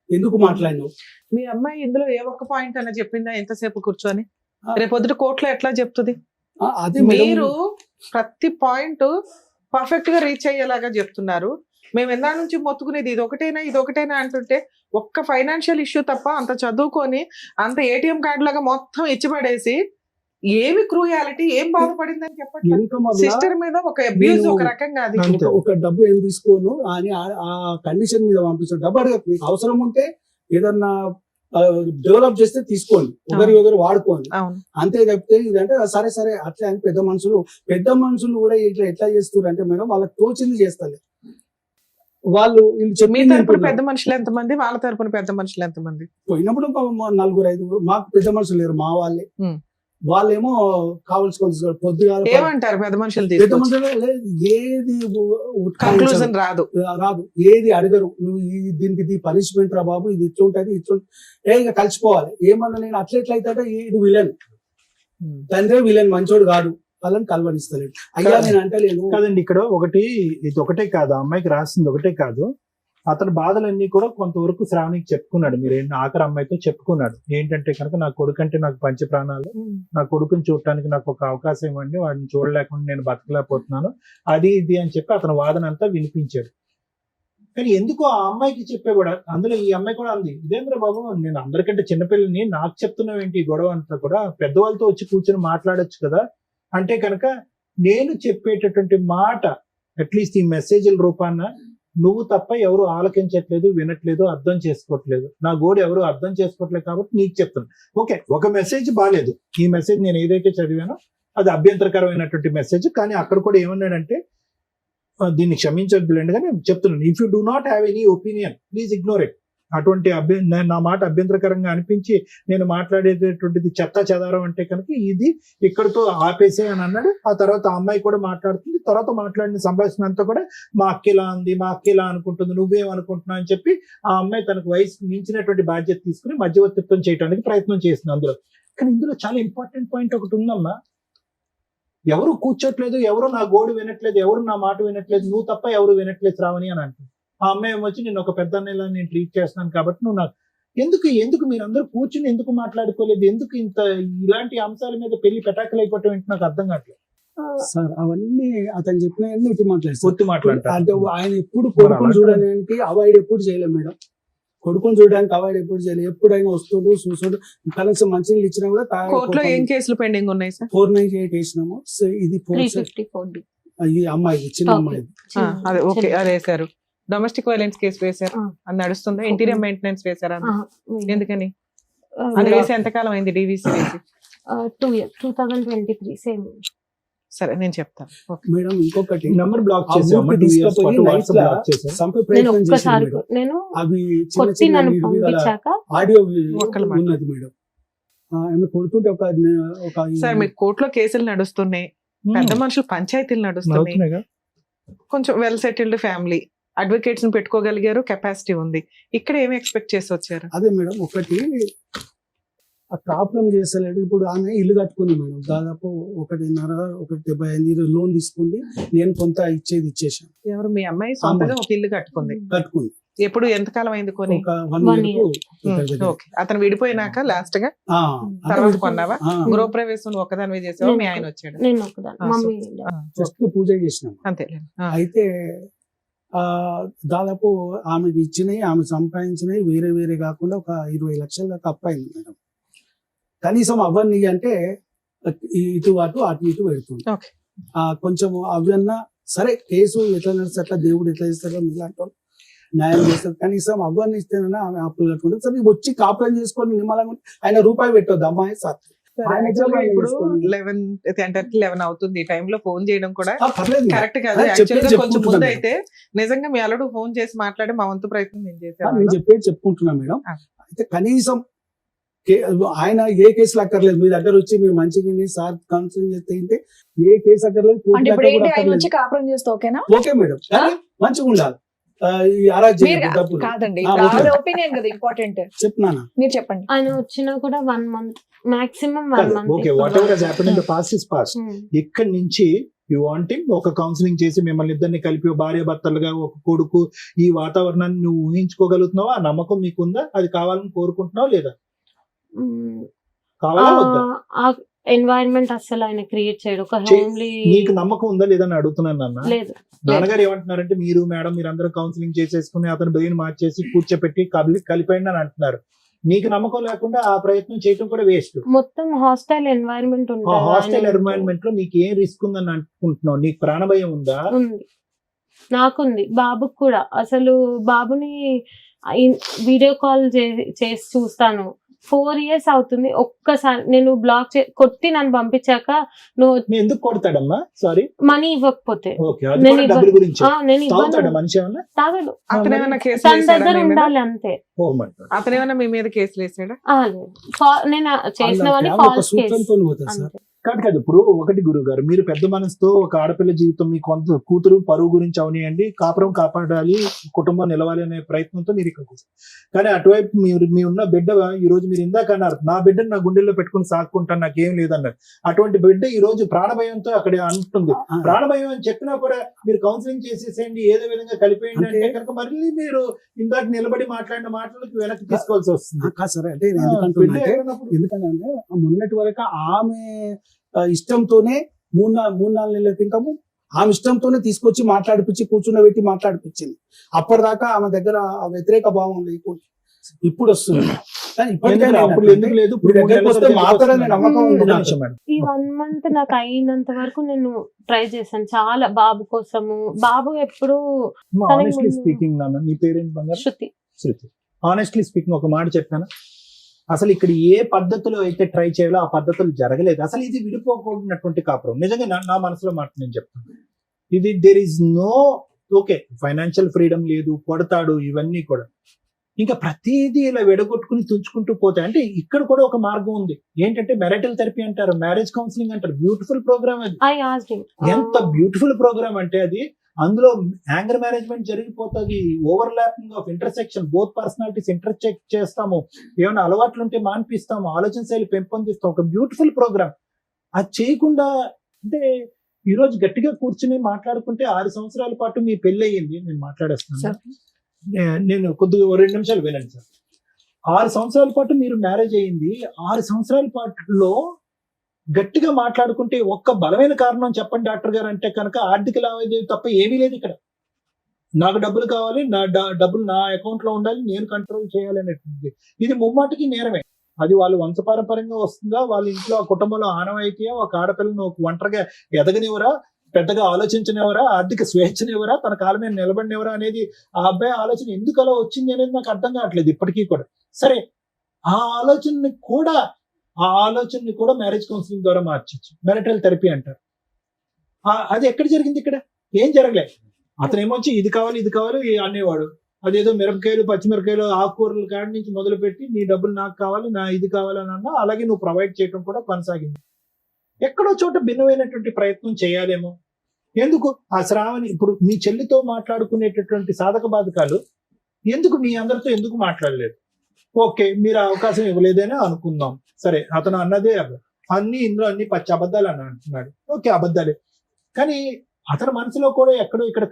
ఎందుకు మాట్లాడినావు? మీ అమ్మాయి ఇందులో ఏ ఒక్క పాయింట్ అన్న చెప్పిందా ఎంతసేపు కూర్చొని? రేపొద్దుట కోర్టులో ఎట్లా చెప్తుంది? అదే మీరు ప్రతి పాయింట్ పర్ఫెక్ట్ గా రీచ్ అయ్యేలాగా చెప్తున్నారు. మేము ఎందా నుంచి మొత్తుకునేది ఇది ఒకటేనా అంటుంటే ఒక్క ఫైనాన్షియల్ ఇష్యూ తప్ప అంత చదువుకొని అంత ఏటీఎం కార్డు లాగా మొత్తం ఇచ్చిపడేసి ఏమి క్రూయాలిటీ, ఏం బాధపడిందని చెప్పండి. సిస్టర్ మీద ఒక అబ్యూజ్ ఒక రకంగా, అది ఒక డబ్బు ఏం తీసుకోను అని ఆ కండిషన్ మీద పంపిస్తాను. డబ్బు అడగదు, మీకు అవసరం ఉంటే ఏదన్నా డెవలప్ చేస్తే తీసుకోండి, ఒకరు వాడుకోండి, అంతే తప్పితే ఇదంటే సరే అట్లా అని పెద్ద మనుషులు కూడా ఎట్లా చేస్తారు అంటే మేడం వాళ్ళకి తోచింది చేస్తారు. వాళ్ళు మీ తరపున పెద్ద మనుషులు ఎంతమంది, వాళ్ళ తరపున పెద్ద మనుషులు ఎంతమంది? పోయినప్పుడు 4-5 మాకు పెద్ద మనుషులు లేరు, మా వాళ్ళేమో కావాల్సిన పొద్దుగా ఏమంటారు పెద్ద మనుషులు? ఏది కన్క్లూజన్ రాదు, ఏది అడగరు. నువ్వు దీనికి పనిష్మెంట్ రా బాబు, ఇది ఇట్లుంటది ఇక కలిసిపోవాలి. ఏమన్నా నేను అట్లెట్లయితే ఇది విలన్, తండ్రి విలన్, మంచోడు కాదు, వాళ్ళని కలవనిస్తలేడు. అయ్యా నేను అంటలేను కాదండి. ఇక్కడ ఇది ఒకటే కాదు, అమ్మాయికి రాసింది ఒకటే కాదు, అతని బాధలన్నీ కూడా కొంతవరకు శ్రావణికి చెప్పుకున్నాడు. మీరు ఆఖరి అమ్మాయితో చెప్పుకున్నాడు. ఏంటంటే కనుక నా కొడుకు అంటే నాకు పంచ ప్రాణాలు, నా కొడుకుని చూడటానికి నాకు ఒక అవకాశం ఇవ్వండి, వాడిని చూడలేకుండా నేను బతకలేకపోతున్నాను, అది ఇది అని చెప్పి అతని వాదన అంతా వినిపించాడు. కానీ ఎందుకు ఆ అమ్మాయికి చెప్పేవాడు? అందులో ఈ అమ్మాయి కూడా అంది, ఇదేంద్ర బాబు నేను అందరికంటే చిన్నపిల్లని నాకు చెప్తున్నావు ఏంటి ఈ గొడవ అంతా కూడా, పెద్దవాళ్ళతో వచ్చి కూర్చొని మాట్లాడొచ్చు కదా అంటే కనుక నేను చెప్పేటటువంటి మాట అట్లీస్ట్ ఈ మెసేజ్ల రూపాన నువ్వు తప్ప ఎవరు ఆలకించట్లేదు, వినట్లేదు, అర్థం చేసుకోవట్లేదు, నా గోడు ఎవరు అర్థం చేసుకోవట్లేదు కాబట్టి నీకు చెప్తాను. ఓకే, ఒక మెసేజ్ బాగాలేదు, ఈ మెసేజ్ నేను ఏదైతే చదివానో అది అభ్యంతరకరమైనటువంటి మెసేజ్. కానీ అక్కడ కూడా ఏమన్నాడంటే దీన్ని క్షమించద్దులేండి కానీ చెప్తున్నాను, if you do not have any opinion please ignore it. అటువంటి నా మాట అభ్యంతరకరంగా అనిపించి నేను మాట్లాడేటటువంటిది చెత్త చెదారం అంటే కనుక ఇది ఇక్కడితో ఆపేసే అని అన్నాడు. ఆ తర్వాత ఆ అమ్మాయి కూడా మాట్లాడుతుంది. తర్వాత మాట్లాడిన సంభాషణ అంతా కూడా మా అక్కిలా ఉంది, మా అక్కిలా అనుకుంటుంది, నువ్వేమనుకుంటున్నావు అని చెప్పి ఆ అమ్మాయి తనకు వయసుకు మించినటువంటి బాధ్యత తీసుకుని మధ్యవర్తిత్వం చేయడానికి ప్రయత్నం చేసింది అందులో. కానీ ఇందులో చాలా ఇంపార్టెంట్ పాయింట్ ఒకటి ఉందమ్మా, ఎవరు కూర్చోట్లేదు, ఎవరు నా గోడు వినట్లేదు, ఎవరు నా మాట వినట్లేదు, నువ్వు తప్ప ఎవరు వినట్లేదు శ్రావణి అని అంటుంది. ఆ అమ్మాయి ఏమొచ్చి నేను ఒక పెద్ద అన్నయ్యలా నేను ట్రీట్ చేస్తున్నాను కాబట్టి నువ్వు నాకు ఎందుకు మీరందరూ కూర్చుని ఎందుకు మాట్లాడుకోలేదు, ఎందుకు ఇంత ఇలాంటి అంశాల మీద పెళ్లి పెటాకులు అయిపోవటం ఏంటి నాకు అర్థం కావట్లేదు. సార్ అవన్నీ అతను చెప్పిన ఒత్తి మాట్లాడతారు అంటే ఆయన ఎప్పుడు కొడుకుని చూడడానికి అవాయిడ్ ఎప్పుడు చేయలేదు మేడం. కొడుకుని చూడడానికి అవాయిడ్ ఎప్పుడు చేయలేదు. ఎప్పుడైనా వస్తుడు చూసుడు కనీసం మంచినీళ్ళు ఇచ్చినా కూడా కోర్టులో ఏం కేసులు పెండింగ్ ఉన్నాయి సార్? 498 వేసినాము. ఇది 354D. ఇది అమ్మాయి చిన్న అమ్మాయి. అదే ఓకే, అది వేశారు. డొమెస్టిక్ వైలెన్స్ కేసు వేశారు, అది నడుస్తుందా? ఇంటీరియర్ మెయింటెనెన్స్ వేశారా? ఎందుకని అది వేసి ఎంతకాలం అయింది? డివిసి వేసి 2 years 2023 సేమ్. సరే నేను చెప్తాను. మేడం ఇంకొకటి నెంబర్ బ్లాక్ నేను ఒక్కసారి నేను అవి కొట్టి నన్ను పంపించాక ఆడియో ఉన్నది మేడం. ఆమె కొడుతుంటే ఒక సార్ మీకు కోర్టులో కేసులు నడుస్తున్నాయి, పెద్ద మనుషులు పంచాయతీలు నడుస్తున్నాయి, కొంచెం వెల్ సెటిల్డ్ ఫ్యామిలీ, అడ్వకేట్స్ ని పెట్టుకోగలిగారు, కెపాసిటీ ఉంది. ఇక్కడ ఏమి ఎక్స్పెక్ట్ చేసి వచ్చారు? అదే మేడం ఒకటి ప్రాబ్లం చేస్తలేడు. ఇప్పుడు ఆమె ఇల్లు కట్టుకుంది మేడం, దాదాపు 1.75 లోన్ తీసుకుంది. నేను కొంత ఇచ్చేసాను. ఎవరు? మీ అమ్మాయి సొంతగా ఒక ఇల్లు కట్టుకుంది. ఎప్పుడు ఎంతకాలం అయింది కొని? ఒక 1 year. ఓకే, అతను విడిపోయినాక లాస్ట్ గా తర్వాత కొన్నావా? గృహప్రవేశం ఒక్కదాని చేసావా? మీ ఆయన వచ్చాడు? నేను ఒకదాని జస్ట్ పూజ చేసినాం అంతే. అయితే దాదాపు ఆమెకి ఇచ్చినాయి, ఆమె సంపాదించినవి వేరే కాకుండా ఒక 20 లక్షల దాకా అప్పయింది మేడం. కనీసం అవన్నీ అంటే ఇటు ఇటు పెడుతుంది. కొంచెం అవన్నా సరే, కేసు ఎట్లా నడిస్తే అట్లా, దేవుడు ఎట్లా చేస్తాడో మీలాంటి న్యాయం చేస్తారు. కనీసం అవన్నీ ఇస్తేనన్నా ఆమె అప్పులు కట్టుకుంటుంది. సరే వచ్చి కాపురం చేసుకొని నిమ్మలంగా ఆయన రూపాయి పెట్టొద్దు అమ్మాయి సార్. ఇప్పుడు 11 అవుతుంది. ఈ టైంలో ఫోన్ చేయడం కూడా కరెక్ట్ కాదు. యాక్చువల్గా కొంచెం ముందు అయితే నిజంగా మీ అల్లుడు ఫోన్ చేసి మాట్లాడి మా వంతు ప్రయత్నం నేను చేశాను. నేను చెప్పేది చెప్పుకుంటున్నా మేడం. అయితే కనీసం ఆయన ఏ కేసులు అక్కర్లేదు, మీ దగ్గర వచ్చి మీరు మంచిగా సార్ కౌన్సిలింగ్ చేస్తే ఏ కేసు అక్కర్లేదు. ఓకే మేడం, కానీ మంచిగా ఉండాలి. కాదండి, ఒపీనియన్ కదా ఇంపార్టెంట్. చెప్పనా మీరు చెప్పండి. ఆయన వచ్చినా కూడా 1 month maximum 1 month. Okay, what ever has happened in the past is past. ఇక్కడ నుంచి యు వాంటింగ్ ఒక కౌన్సిలింగ్ చేసి మిమ్మల్ని ఇద్దరిని కలిపి భార్య భర్తలుగా ఒక కొడుకు, ఈ వాతావరణాన్ని నువ్వు ఊహించుకోగలుగుతున్నావా? ఆ నమ్మకం మీకుందా? అది కావాలని కోరుకుంటున్నావా లేదా? కావాలా వద్దా? ఎన్వైరన్మెంట్ అసలు ఆయన క్రియేట్ చేయడు. ఒక హోమ్లీ. నీకు నమ్మకం ఉందా లేదా అని అడుగుతున్నాను నాన్న. లేదు. నాన్నగారు ఏమంటున్నారంటే మీరు మేడం మీరందరూ కౌన్సిలింగ్ చేసేసుకుని అతను బ్రెయిన్ మార్చేసి కూర్చోపెట్టి కలిపండి అని అంటున్నారు. నీకు నమ్మకం లేకుండా ఆ ప్రయత్నం చేయడం కూడా వేస్ట్. మొత్తం హాస్టల్ ఎన్వైరన్మెంట్ ఉంటుంది. హాస్టల్ ఎన్వైరన్మెంట్ లో నీకు ఏం రిస్క్ ఉందని అనుకుంటున్నావు? నీకు ప్రాణభయం ఉందా? ఉంది, నాకుంది, బాబుకి కూడా. అసలు బాబుని వీడియో కాల్ చేసి చూస్తాను. 4 years అవుతుంది. ఒక్కసారి నేను బ్లాక్ కొట్టి నన్ను పంపించాక నువ్వు ఎందుకు కొడతాడమ్మా? సారీ, మనీ ఇవ్వకపోతే నేను తాగడు. తన దగ్గర ఉండాలి అంతే. అతనేమన్నా మీ మీద కేసులు వేసాడా? లేదు, నేను చేసినవని ఫాల్స్ కేసు. కాదు ఇప్పుడు ఒకటి గురువు గారు, మీరు పెద్ద మనసుతో ఒక ఆడపిల్ల జీవితం మీ కొంత కూతురు పరువు గురించి అవనియండి, కాపురం కాపాడాలి, కుటుంబం నిలవాలి అనే ప్రయత్నంతో మీరు ఇక్కడ కూర్చోండి. కానీ అటువైపు మీ ఉన్న బిడ్డ ఈ రోజు మీరు ఇందాక అన్నారు నా బిడ్డను నా గుండెల్లో పెట్టుకుని సాక్కుంటాను, నాకేం లేదన్నారు. అటువంటి బిడ్డ ఈ రోజు ప్రాణభయంతో అక్కడ అంటుంది. ప్రాణభయం అని చెప్పినా కూడా మీరు కౌన్సిలింగ్ చేసేసేయండి, ఏదో విధంగా కలిపేయండి అంటే కనుక మళ్ళీ మీరు ఇందాక నిలబడి మాట్లాడిన మాటలకు వెనక్కి తీసుకోవాల్సి వస్తుంది. సరే అంటే ఎందుకంటే మొన్నటి వరకు ఆమె ఇష్టంతోనే 3-4 నెలల క్రితము ఆమె ఇష్టంతోనే తీసుకొచ్చి మాట్లాడిపించి కూర్చున్నబెట్టి మాట్లాడిపించింది. అప్పటిదాకా ఆమె దగ్గర వ్యతిరేక భావం లేకుండా ఇప్పుడు వస్తుంది. ఎందుకు లేదు? ఈ 1 month నాకు అయినంత వరకు నేను ట్రై చేశాను చాలా బాబు కోసము. బాబు ఎప్పుడు ఆనెస్ట్లీ స్పీకింగ్ నాన్న, నీ పేరెంట్ బంగారు? శృతి. ఆనెస్ట్లీ స్పీకింగ్ ఒక మాట చెప్పాను, అసలు ఇక్కడ ఏ పద్ధతిలో అయితే ట్రై చేయాలో ఆ పద్ధతులు జరగలేదు. అసలు ఇది విడిపోకూడనటువంటి కాపురం. నిజంగా నా మనసులో మాట నేను చెప్తాను, ఇది there is no okay financial freedom లేదు, కొడతాడు, ఇవన్నీ కూడా ఇంకా ప్రతిదీ ఇలా విడగొట్టుకుని తుంచుకుంటూ పోతాయి. అంటే ఇక్కడ కూడా ఒక మార్గం ఉంది, ఏంటంటే మ్యారిటల్ థెరపీ అంటారు, మ్యారేజ్ కౌన్సిలింగ్ అంటారు. బ్యూటిఫుల్ ప్రోగ్రామ్ అది. I asked him. ఎంత బ్యూటిఫుల్ ప్రోగ్రామ్ అంటే అది. అందులో యాంగర్ మేనేజ్మెంట్ జరిగిపోతుంది, overlapping of intersection, both personalities ఇంటర్చెక్ చేస్తాము, ఏమైనా అలవాట్లు ఉంటే మాన్పిస్తాము, ఆలోచన శైలి పెంపొందిస్తాం. ఒక బ్యూటిఫుల్ ప్రోగ్రామ్. అది చేయకుండా అంటే ఈ రోజు గట్టిగా కూర్చుని మాట్లాడుకుంటే 6 సంవత్సరాల పాటు మీ పెళ్లి అయ్యింది, నేను మాట్లాడేస్తున్నాను, నేను కొద్దిగా 2 నిమిషాలు వినండి సార్. 6 సంవత్సరాల పాటు మీరు మ్యారేజ్ అయ్యింది. 6 సంవత్సరాల పాటులో గట్టిగా మాట్లాడుకుంటే ఒక్క బలమైన కారణం చెప్పండి డాక్టర్ గారు అంటే కనుక ఆర్థిక లావాదేవీ తప్ప ఏమీ లేదు ఇక్కడ. నాకు డబ్బులు కావాలి, నా డబ్బులు నా అకౌంట్ లో ఉండాలి, నేను కంట్రోల్ చేయాలి అనేటువంటిది. ఇది ముమ్మాటికి నేరమే. అది వాళ్ళు వంశపారంపర్యంగా వస్తుందా, వాళ్ళ ఇంట్లో ఆ కుటుంబంలో ఆనవాయితీయా, ఒక ఆడపిల్లను ఒక ఒంటరిగా ఎదగనివరా, పెద్దగా ఆలోచించనివరా, ఆర్థిక స్వేచ్ఛనివరా, తన కాలం మీద నిలబడినవరా అనేది ఆ అబ్బాయి ఆలోచన ఎందుకు అలా వచ్చింది అనేది నాకు అర్థం కావట్లేదు ఇప్పటికీ కూడా. సరే, ఆ ఆలోచనని కూడా మ్యారేజ్ కౌన్సిలింగ్ ద్వారా మార్చచ్చు, మ్యారిటల్ థెరపీ అంటారు. అది ఎక్కడ జరిగింది? ఇక్కడ ఏం జరగలేదు. అతను ఏమొచ్చి ఇది కావాలి ఇది కావాలి అనేవాడు. అదేదో మిరపకాయలు, పచ్చిమిరపకాయలు, ఆకుకూరల కాడి నుంచి మొదలుపెట్టి నీ డబ్బులు నాకు కావాలి, నా ఇది కావాలని అన్నా, అలాగే నువ్వు ప్రొవైడ్ చేయడం కూడా కొనసాగింది. ఎక్కడో చోట భిన్నమైనటువంటి ప్రయత్నం చేయాలేమో. ఎందుకు ఆ శ్రావణి ఇప్పుడు మీ చెల్లితో మాట్లాడుకునేటటువంటి సాధక బాధకాలు ఎందుకు మీ అందరితో ఎందుకు మాట్లాడలేదు? ఓకే, మీరు అవకాశం ఇవ్వలేదని అనుకుందాం. సరే, అతను అన్నదే ఇందులో అన్ని పచ్చి అబద్ధాలు అని అంటున్నాడు. ఓకే, అబద్ధాలే. కానీ అతని మనసులో కూడా ఎక్కడో ఇక్కడ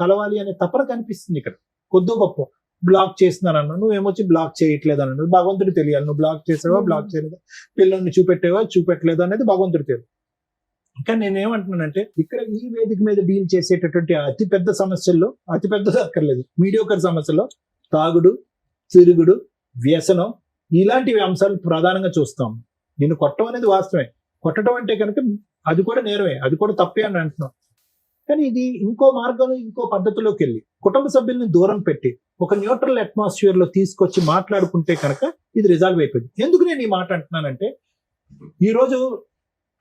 కలవాలి అనే తపన కనిపిస్తుంది. ఇక్కడ కొద్ది గొప్ప బ్లాక్ చేస్తున్నాను అన్న, నువ్వేమొచ్చి బ్లాక్ చేయట్లేదు అన్నాడు. భగవంతుడు తెలియాలి, నువ్వు బ్లాక్ చేసావా, బ్లాక్ చేయలేదా, పిల్లల్ని చూపెట్టలేదా అనేది భగవంతుడు తెలియదు. కానీ నేనేమంటున్నానంటే ఇక్కడ ఈ వేదిక మీద డీల్ చేసేటటువంటి అతిపెద్ద సమస్యల్లో, అతిపెద్దది అక్కర్లేదు, మీడియోకర్ సమస్యలో తాగుడు, తిరుగుడు, వ్యసనం, ఇలాంటివి అంశాలు ప్రధానంగా చూస్తాం. నిన్ను కొట్టడం అనేది వాస్తవమే. కొట్టడం అంటే కనుక అది కూడా నేరమే, అది కూడా తప్పే అని అంటున్నాం. కానీ ఇది ఇంకో మార్గంలో, ఇంకో పద్ధతిలోకి వెళ్ళి కుటుంబ సభ్యుల్ని దూరం పెట్టి ఒక న్యూట్రల్ అట్మాస్ఫియర్ లో తీసుకొచ్చి మాట్లాడుకుంటే కనుక ఇది రిజాల్వ్ అయిపోయింది. ఎందుకు నేను ఈ మాట అంటున్నానంటే, ఈ రోజు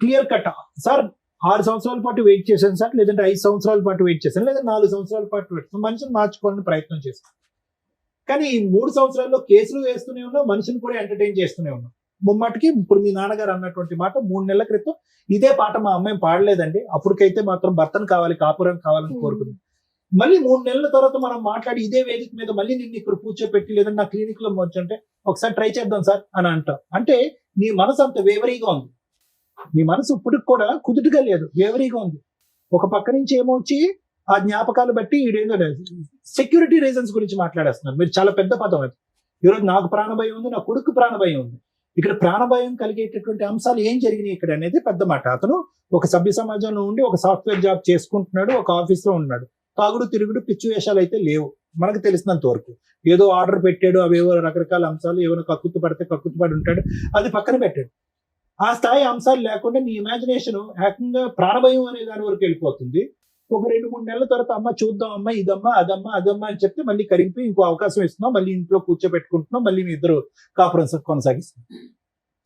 క్లియర్ కట్ సార్ 6 సంవత్సరాల పాటు వెయిట్ చేశాను సార్, లేదంటే 5 సంవత్సరాల పాటు వెయిట్ చేశాను, లేదా 4 సంవత్సరాల పాటు వెయిట్ చేశాను, మనిషిని మార్చుకోవాలని ప్రయత్నం చేశాను. కానీ ఈ 3 సంవత్సరాల్లో కేసులు వేస్తూనే ఉన్నాం, మనిషిని కూడా ఎంటర్టైన్ చేస్తూనే ఉన్నాం. ముమ్మాటికి ఇప్పుడు మీ నాన్నగారు అన్నటువంటి మాట 3 నెలల క్రితం ఇదే పాట మా అమ్మాయి పాడలేదండి, అప్పటికైతే మాత్రం భర్తను కావాలి, కాపురం కావాలని కోరుకుంది. మళ్ళీ 3 నెలల తర్వాత మనం మాట్లాడి ఇదే వేదిక మీద మళ్ళీ నిన్ను ఇక్కడ కూర్చోపెట్టి లేదంటే నా క్లినిక్ లో వచ్చంటే ఒకసారి ట్రై చేద్దాం సార్ అని అంటాం. అంటే నీ మనసు అంత వేవరీగా ఉంది, నీ మనసు ఇప్పటికి కూడా కుదుటుగా లేదు, వేవరీగా ఉంది. ఒక పక్క నుంచి ఏమొచ్చి ఆ జ్ఞాపకాలు బట్టి ఈడేదో సెక్యూరిటీ రీజన్స్ గురించి మాట్లాడేస్తున్నారు మీరు. చాలా పెద్ద పదం అది. ఈరోజు నాకు ప్రాణభయం ఉంది, నా కొడుకు ప్రాణభయం ఉంది. ఇక్కడ ప్రాణభయం కలిగేటటువంటి అంశాలు ఏం జరిగినాయి ఇక్కడ అనేది పెద్ద మాట. అతను ఒక సభ్య సమాజంలో ఉండి ఒక సాఫ్ట్వేర్ జాబ్ చేసుకుంటున్నాడు, ఒక ఆఫీస్ లో ఉన్నాడు. తాగుడు, తిరుగుడు, పిచ్చి వేషాలు అయితే లేవు మనకు తెలిసినంత వరకు. ఏదో ఆర్డర్ పెట్టాడు, అవేవో రకరకాల అంశాలు, ఏమైనా కక్కుతు పడి ఉంటాడు, అది పక్కన పెట్టాడు. ఆ స్థాయి అంశాలు లేకుండా నీ ఇమాజినేషన్ ఏకంగా ప్రాణభయం అనే దాని వరకు వెళ్ళిపోతుంది. ఒక 2-3 నెలల తర్వాత అమ్మ చూద్దాం, అమ్మ ఇదమ్మా అదమ్మా అని చెప్తే మళ్ళీ కరిగిపోయి ఇంకో అవకాశం ఇస్తున్నాం, మళ్ళీ ఇంట్లో కూర్చోబెట్టుకుంటున్నాం, మళ్ళీ మీ ఇద్దరు కాపురం కొనసాగిస్తున్నాం.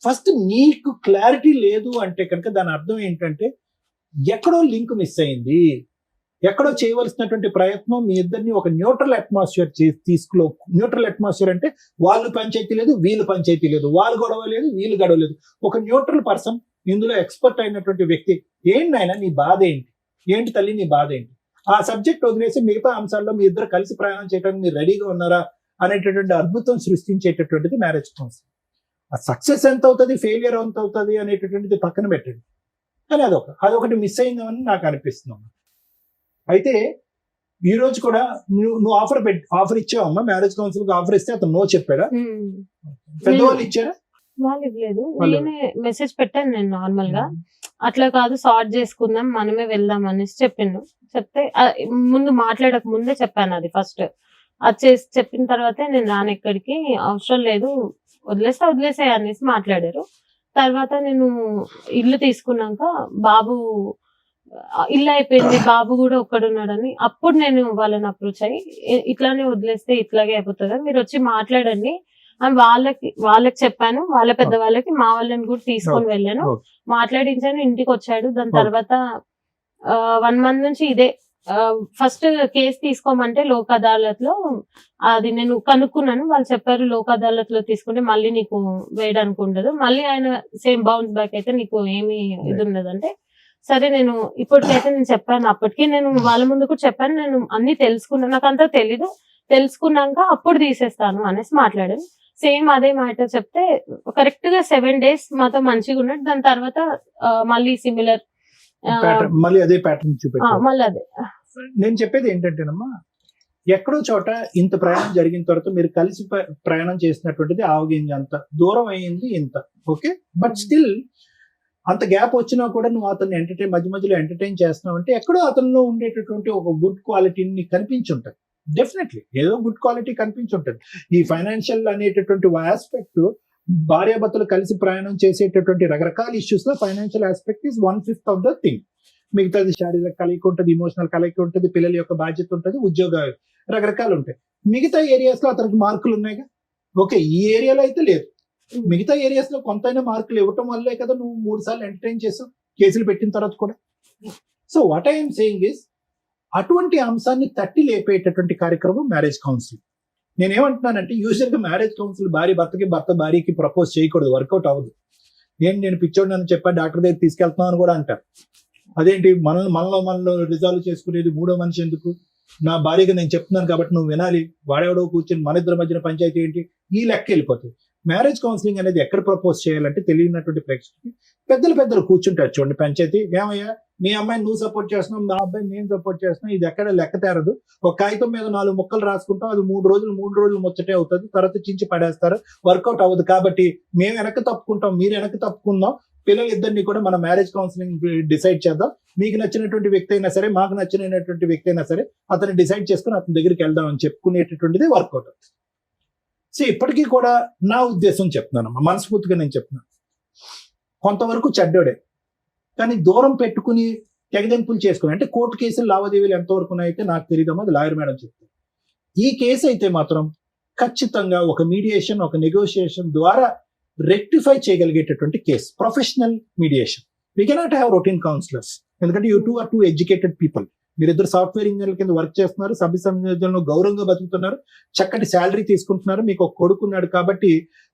ఫస్ట్ నీకు క్లారిటీ లేదు అంటే కనుక దాని అర్థం ఏంటంటే ఎక్కడో లింక్ మిస్ అయింది, ఎక్కడో చేయవలసినటువంటి ప్రయత్నం మీ ఇద్దరిని ఒక న్యూట్రల్ అట్మాస్ఫియర్ న్యూట్రల్ అట్మాస్ఫియర్ అంటే వాళ్ళు పంచాయతీ లేదు, వీళ్ళు పంచాయతీ లేదు, వాళ్ళు గొడవ లేదు, వీళ్ళు గొడవ లేదు, ఒక న్యూట్రల్ పర్సన్, ఇందులో ఎక్స్పర్ట్ అయినటువంటి వ్యక్తి. ఏంటి నాయన నీ బాధ ఏంటి తల్లి నీ బాధ ఏంటి, ఆ సబ్జెక్ట్ వదిలేసి మిగతా అంశాల్లో మీ ఇద్దరు కలిసి ప్రయాణం చేయడానికి మీరు రెడీగా ఉన్నారా అనేటటువంటి అద్భుతం సృష్టించేటటువంటిది మ్యారేజ్ కౌన్సిలింగ్. ఆ సక్సెస్ ఎంత అవుతుంది, ఫెయిలియర్ ఎంత అవుతుంది అనేటటువంటిది పక్కన పెట్టండి. కానీ అదొకటి మిస్ అయిందని నాకు అనిపిస్తుంది. అయితే ఈ రోజు కూడా నువ్వు ఆఫర్ ఇచ్చావమ్మా, మ్యారేజ్ కౌన్సిలింగ్ ఆఫర్ ఇస్తే అతను నో చెప్పాడా? పెద్దవాళ్ళు ఇచ్చారా? వాళ్ళు ఇవ్వలేదు, నేనే మెసేజ్ పెట్టాను నేను నార్మల్ గా. అట్లా కాదు, సార్ట్ చేసుకుందాం, మనమే వెళ్దాం అనేసి చెప్తే ముందు మాట్లాడక ముందే చెప్పాను అది ఫస్ట్. అది చెప్పిన తర్వాతే నేను రాను ఎక్కడికి, అవసరం లేదు, వదిలేసే అనేసి మాట్లాడారు. తర్వాత నేను ఇల్లు తీసుకున్నాక బాబు ఇల్లు అయిపోయింది, బాబు కూడా ఒక్కడున్నాడని అప్పుడు నేను వాళ్ళని అప్రోచ్ అయ్యి ఇట్లానే వదిలేస్తే ఇట్లాగే అయిపోతుంది, మీరు వచ్చి మాట్లాడండి, వాళ్ళకి చెప్పాను, వాళ్ళ పెద్ద వాళ్ళకి, మా వాళ్ళని కూడా తీసుకొని వెళ్ళాను, మాట్లాడించాను, ఇంటికి వచ్చాడు. దాని తర్వాత 1 month నుంచి ఇదే ఫస్ట్ కేసు తీసుకోమంటే లోక్ అదాలత్ లో అది నేను కనుక్కున్నాను. వాళ్ళు చెప్పారు లోక్ అదాలత్ లో తీసుకుంటే మళ్ళీ నీకు వేయడానికి ఉండదు, మళ్ళీ ఆయన సేమ్ బౌన్స్ బ్యాక్ అయితే నీకు ఏమి ఇది ఉండదు అంటే, సరే నేను ఇప్పటికైతే నేను చెప్పాను, అప్పటికే నేను వాళ్ళ ముందు కూడా చెప్పాను, నేను అన్ని తెలుసుకున్నాను, నాకు అంతా తెలీదు, తెలుసుకున్నాక అప్పుడు తీసేస్తాను అనేసి మాట్లాడాను. సేమ్ అదే మాట చెప్తే కరెక్ట్ గా 7 days మాతో మంచిగా ఉన్నాడు. దాని తర్వాత మళ్ళీ సిమిలర్ మళ్ళీ అదే ప్యాటర్న్ చూపెట్టారు. మళ్ళీ అదే. నేను చెప్పేది ఏంటంటేనమ్మా, ఎక్కడో చోట ఇంత ప్రయాణం జరిగిన తర్వాత మీరు కలిసి ప్రయాణం చేసినటువంటిది ఆవగింజ అంత దూరం అయ్యింది ఇంత, ఓకే, బట్ స్టిల్ అంత గ్యాప్ వచ్చినా కూడా నువ్వు అతన్ని మధ్య మధ్యలో ఎంటర్టైన్ చేస్తున్నావు అంటే ఎక్కడో అతనిలో ఉండేటటువంటి ఒక గుడ్ క్వాలిటీని కనిపించుంటది. డెఫినెట్లీ ఏదో గుడ్ క్వాలిటీ కనిపించుంటది. ఈ ఫైనాన్షియల్ అనేటటువంటి ఆస్పెక్ట్ భార్యాభర్తలు కలిసి ప్రయాణం చేసేటటువంటి రకరకాల ఇష్యూస్ లో financial aspect is 1/5 of the thing. మిగతాది శారీరక కలయిక ఉంటుంది, ఇమోషనల్ కలయిక ఉంటుంది, పిల్లల యొక్క బాధ్యత ఉంటుంది, ఉద్యోగాలు రకరకాలు ఉంటాయి. మిగతా ఏరియాస్ లో అతనికి మార్కులు ఉన్నాయిగా, ఓకే, ఈ ఏరియాలో అయితే లేదు. మిగతా ఏరియాస్ లో కొంతైనా మార్కులు ఇవ్వటం వల్లే కదా నువ్వు 3 సార్లు ఎంటర్టైన్ చేసావు కేసులు పెట్టిన తర్వాత కూడా. So what I'm saying is, అటువంటి అంశాన్ని తట్టి లేపేటటువంటి కార్యక్రమం మ్యారేజ్ కౌన్సిలింగ్. నేనేమంటున్నానంటే యూజువల్ గా మ్యారేజ్ కౌన్సిల్ భార్య భర్తకి, భర్త భార్యకి ప్రపోజ్ చేయకూడదు, వర్కౌట్ అవ్వదు. నేను పిచ్చోడు అని చెప్పా డాక్టర్ దగ్గర తీసుకెళ్తున్నాను అని కూడా అంటారు. అదేంటి మనలో రిజాల్వ్ చేసుకునేది మూడో మనిషి ఎందుకు, నా భార్యగా నేను చెప్తున్నాను కాబట్టి నువ్వు వినాలి, వాడెవడో కూర్చొని మన ఇద్దరి మధ్యన పంచాయతీ ఏంటి, ఈ లెక్క వెళ్ళిపోతుంది. మ్యారేజ్ కౌన్సిలింగ్ అనేది ఎక్కడ ప్రపోజ్ చేయాలంటే తెలియనటువంటి ప్రేక్షకులకి పెద్దలు కూర్చుంటారు చూడండి పంచాయతీ, ఏమయ్యా మీ అమ్మాయిని నువ్వు సపోర్ట్ చేస్తున్నావు, నా అబ్బాయిని నేను సపోర్ట్ చేస్తున్నావు, ఇది ఎక్కడ లెక్క తేరదు, ఒక కాగితం మీద 4 ముక్కలు రాసుకుంటాం, అది 3 రోజులు ముచ్చటే అవుతుంది, తర్వాత చించి పడేస్తారు, వర్కౌట్ అవ్వదు. కాబట్టి మేము వెనక్కి తప్పుకుంటాం, మీరు వెనక్కి తప్పుకుందాం, పిల్లలిద్దరిని కూడా మన మ్యారేజ్ కౌన్సిలింగ్ డిసైడ్ చేద్దాం, మీకు నచ్చినటువంటి వ్యక్తి అయినా సరే, మాకు నచ్చినటువంటి వ్యక్తి అయినా సరే, అతన్ని డిసైడ్ చేసుకుని అతని దగ్గరికి వెళ్దాం అని చెప్పుకునేటటువంటిది వర్కౌట్ అవుతుంది. సో ఇప్పటికీ కూడా నా ఉద్దేశం చెప్తున్నానమ్మా, మనస్ఫూర్తిగా నేను చెప్తున్నాను, కొంతవరకు చెడ్డోడే, కానీ దూరం పెట్టుకుని తెగదెంపులు చేసుకుని అంటే కోర్టు కేసులు లావాదేవీలు ఎంతవరకు ఉన్నాయితే నాకు తెలియదమ్మా, అది లాయర్ మేడం చెప్తారు. ఈ కేసు అయితే మాత్రం ఖచ్చితంగా ఒక మీడియేషన్, ఒక నెగోషియేషన్ ద్వారా రెక్టిఫై చేయగలిగేటటువంటి case, professional mediation. We cannot have routine counsellors, ఎందుకంటే you two are too educated people. మీరిద్దరు సాఫ్ట్వేర్ ఇంజనీర్ల కింద వర్క్ చేస్తున్నారు, సభ్య సమాజంలో గౌరవంగా బతుకుతున్నారు, చక్కటి శాలరీ తీసుకుంటున్నారు, మీకు ఒక కొడుకున్నాడు. కాబట్టి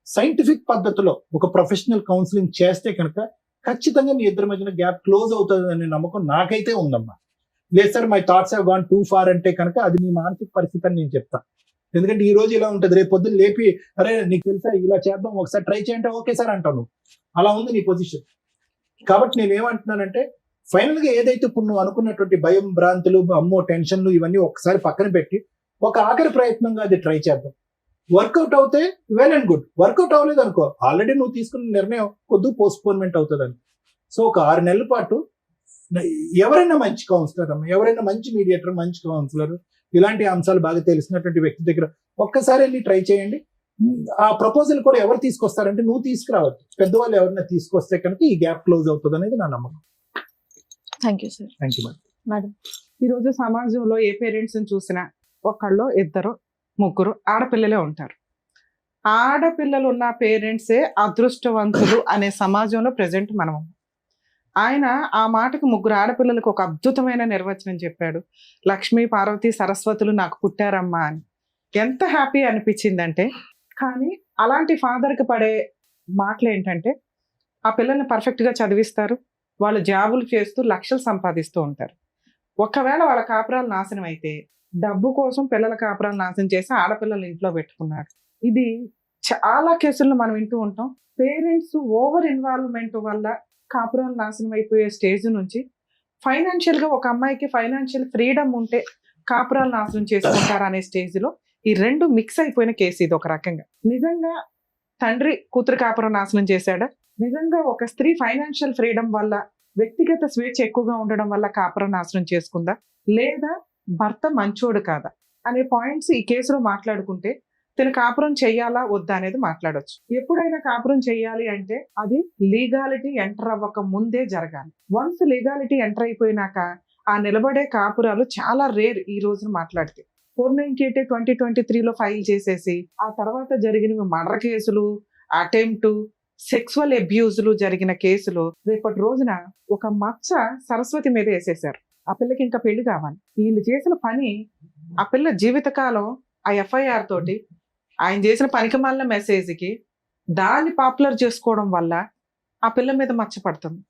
సైంటిఫిక్ పద్ధతిలో ఒక ప్రొఫెషనల్ కౌన్సిలింగ్ చేస్తే కనుక ఖచ్చితంగా మీ ఇద్దరి మధ్యన గ్యాప్ క్లోజ్ అవుతుంది అనే నమ్మకం నాకైతే ఉందమ్మా. లేదు sir my thoughts have gone too far అంటే కనుక అది మీ మానసిక పరిస్థితి అని నేను చెప్తాను. ఎందుకంటే ఈ రోజు ఇలా ఉంటుంది, రేపు పొద్దున్న లేపి అరే నీకు తెలుసా ఇలా చేద్దాం ఒకసారి ట్రై చేయంటే ఓకే సార్ అంటాను, అలా ఉంది నీ పొజిషన్. కాబట్టి నేను ఏమంటున్నానంటే ఫైనల్ గా ఏదైతే ఇప్పుడు నువ్వు అనుకున్నటువంటి భయం, భ్రాంతులు, అమ్మో టెన్షన్లు ఇవన్నీ ఒకసారి పక్కన పెట్టి ఒక ఆఖరి ప్రయత్నంగా అది ట్రై చేద్దాం. వర్కౌట్ అవుతే వెల్ అండ్ గుడ్, వర్కౌట్ అవ్వలేదు అనుకో ఆల్రెడీ నువ్వు తీసుకున్న నిర్ణయం కొద్దిగా పోస్ట్పోన్మెంట్ అవుతుంది అని. సో ఒక 6 నెలల పాటు ఎవరైనా మంచి కౌన్సిలర్ అమ్మ, ఎవరైనా మంచి మీడియేటర్, మంచి కౌన్సిలర్, ఇలాంటి అంశాలు బాగా తెలిసినటువంటి వ్యక్తి దగ్గర ఒక్కసారి వెళ్ళి ట్రై చేయండి. ఆ ప్రపోజల్ కూడా ఎవరు తీసుకొస్తారంటే నువ్వు తీసుకురావద్దు, పెద్దవాళ్ళు ఎవరైనా తీసుకొస్తే కనుక ఈ గ్యాప్ క్లోజ్ అవుతుంది అనేది నా నమ్మకం. Thank you sir. Thank you madam. ఈరోజు సమాజంలో ఏ పేరెంట్స్ చూసినా ఒకళ్ళు, ఇద్దరు, ముగ్గురు ఆడపిల్లలే ఉంటారు. ఆడపిల్లలు ఉన్న పేరెంట్సే అదృష్టవంతులు అనే సమాజంలో ప్రజెంట్ మనం. ఆయన ఆ మాటకు 3 ఆడపిల్లలకు ఒక అద్భుతమైన నిర్వచనం చెప్పాడు, లక్ష్మీ, పార్వతి, సరస్వతులు నాకు పుట్టారమ్మా అని. ఎంత హ్యాపీ అనిపించిందంటే, కానీ అలాంటి ఫాదర్కి పడే మాటలు ఏంటంటే ఆ పిల్లల్ని పర్ఫెక్ట్గా చదివిస్తారు, వాళ్ళు జాబులు చేస్తూ లక్షలు సంపాదిస్తూ ఉంటారు. ఒకవేళ వాళ్ళ కాపురాలు నాశనం అయితే డబ్బు కోసం పిల్లల కాపురాలు నాశనం చేసి ఆడపిల్లలు ఇంట్లో పెట్టుకున్నారు. ఇది చాలా కేసుల్లో మనం వింటూ ఉంటాం. పేరెంట్స్ ఓవర్ ఇన్వాల్వ్మెంట్ వల్ల కాపురాలు నాశనం అయిపోయే స్టేజ్ నుంచి ఫైనాన్షియల్ గా ఒక అమ్మాయికి ఫైనాన్షియల్ ఫ్రీడమ్ ఉంటే కాపురాలు నాశనం చేసుకుంటారు అనే స్టేజ్ లో ఈ 2 మిక్స్ అయిపోయిన కేసు ఇది. ఒక రకంగా నిజంగా తండ్రి కూతురు కాపురం నాశనం చేశాడా, నిజంగా ఒక స్త్రీ ఫైనాన్షియల్ ఫ్రీడమ్ వల్ల, వ్యక్తిగత స్వేచ్ఛ ఎక్కువగా ఉండడం వల్ల కాపురం నాశనం చేసుకుందా, లేదా భర్త మంచోడు కాదా అనే పాయింట్స్ ఈ కేసులో మాట్లాడుకుంటే తను కాపురం చెయ్యాలా వద్దా అనేది మాట్లాడొచ్చు. ఎప్పుడైనా కాపురం చెయ్యాలి అంటే అది లీగాలిటీ ఎంటర్ అవ్వక ముందే జరగాలి. వన్స్ లీగాలిటీ ఎంటర్ అయిపోయినాక ఆ నిలబడే కాపురాలు చాలా రేర్ ఈ రోజున మాట్లాడితే. 498 2023లో ఫైల్ చేసేసి ఆ తర్వాత జరిగిన మర్డర్ కేసులు, అటెంప్ట్, సెక్సువల్ అబ్యూజ్లు జరిగిన కేసులు రేపటి రోజున ఒక మచ్చ సరస్వతి మీద వేసేసారు. ఆ పిల్లకి ఇంకా పెళ్లి కావాలి. వీళ్ళు చేసిన పని ఆ పిల్ల జీవితకాలం ఆ FIR తోటి ఆయన చేసిన పనికి మాలిన మెసేజ్కి దాన్ని పాపులర్ చేసుకోవడం వల్ల ఆ పిల్ల మీద మచ్చ పడుతుంది.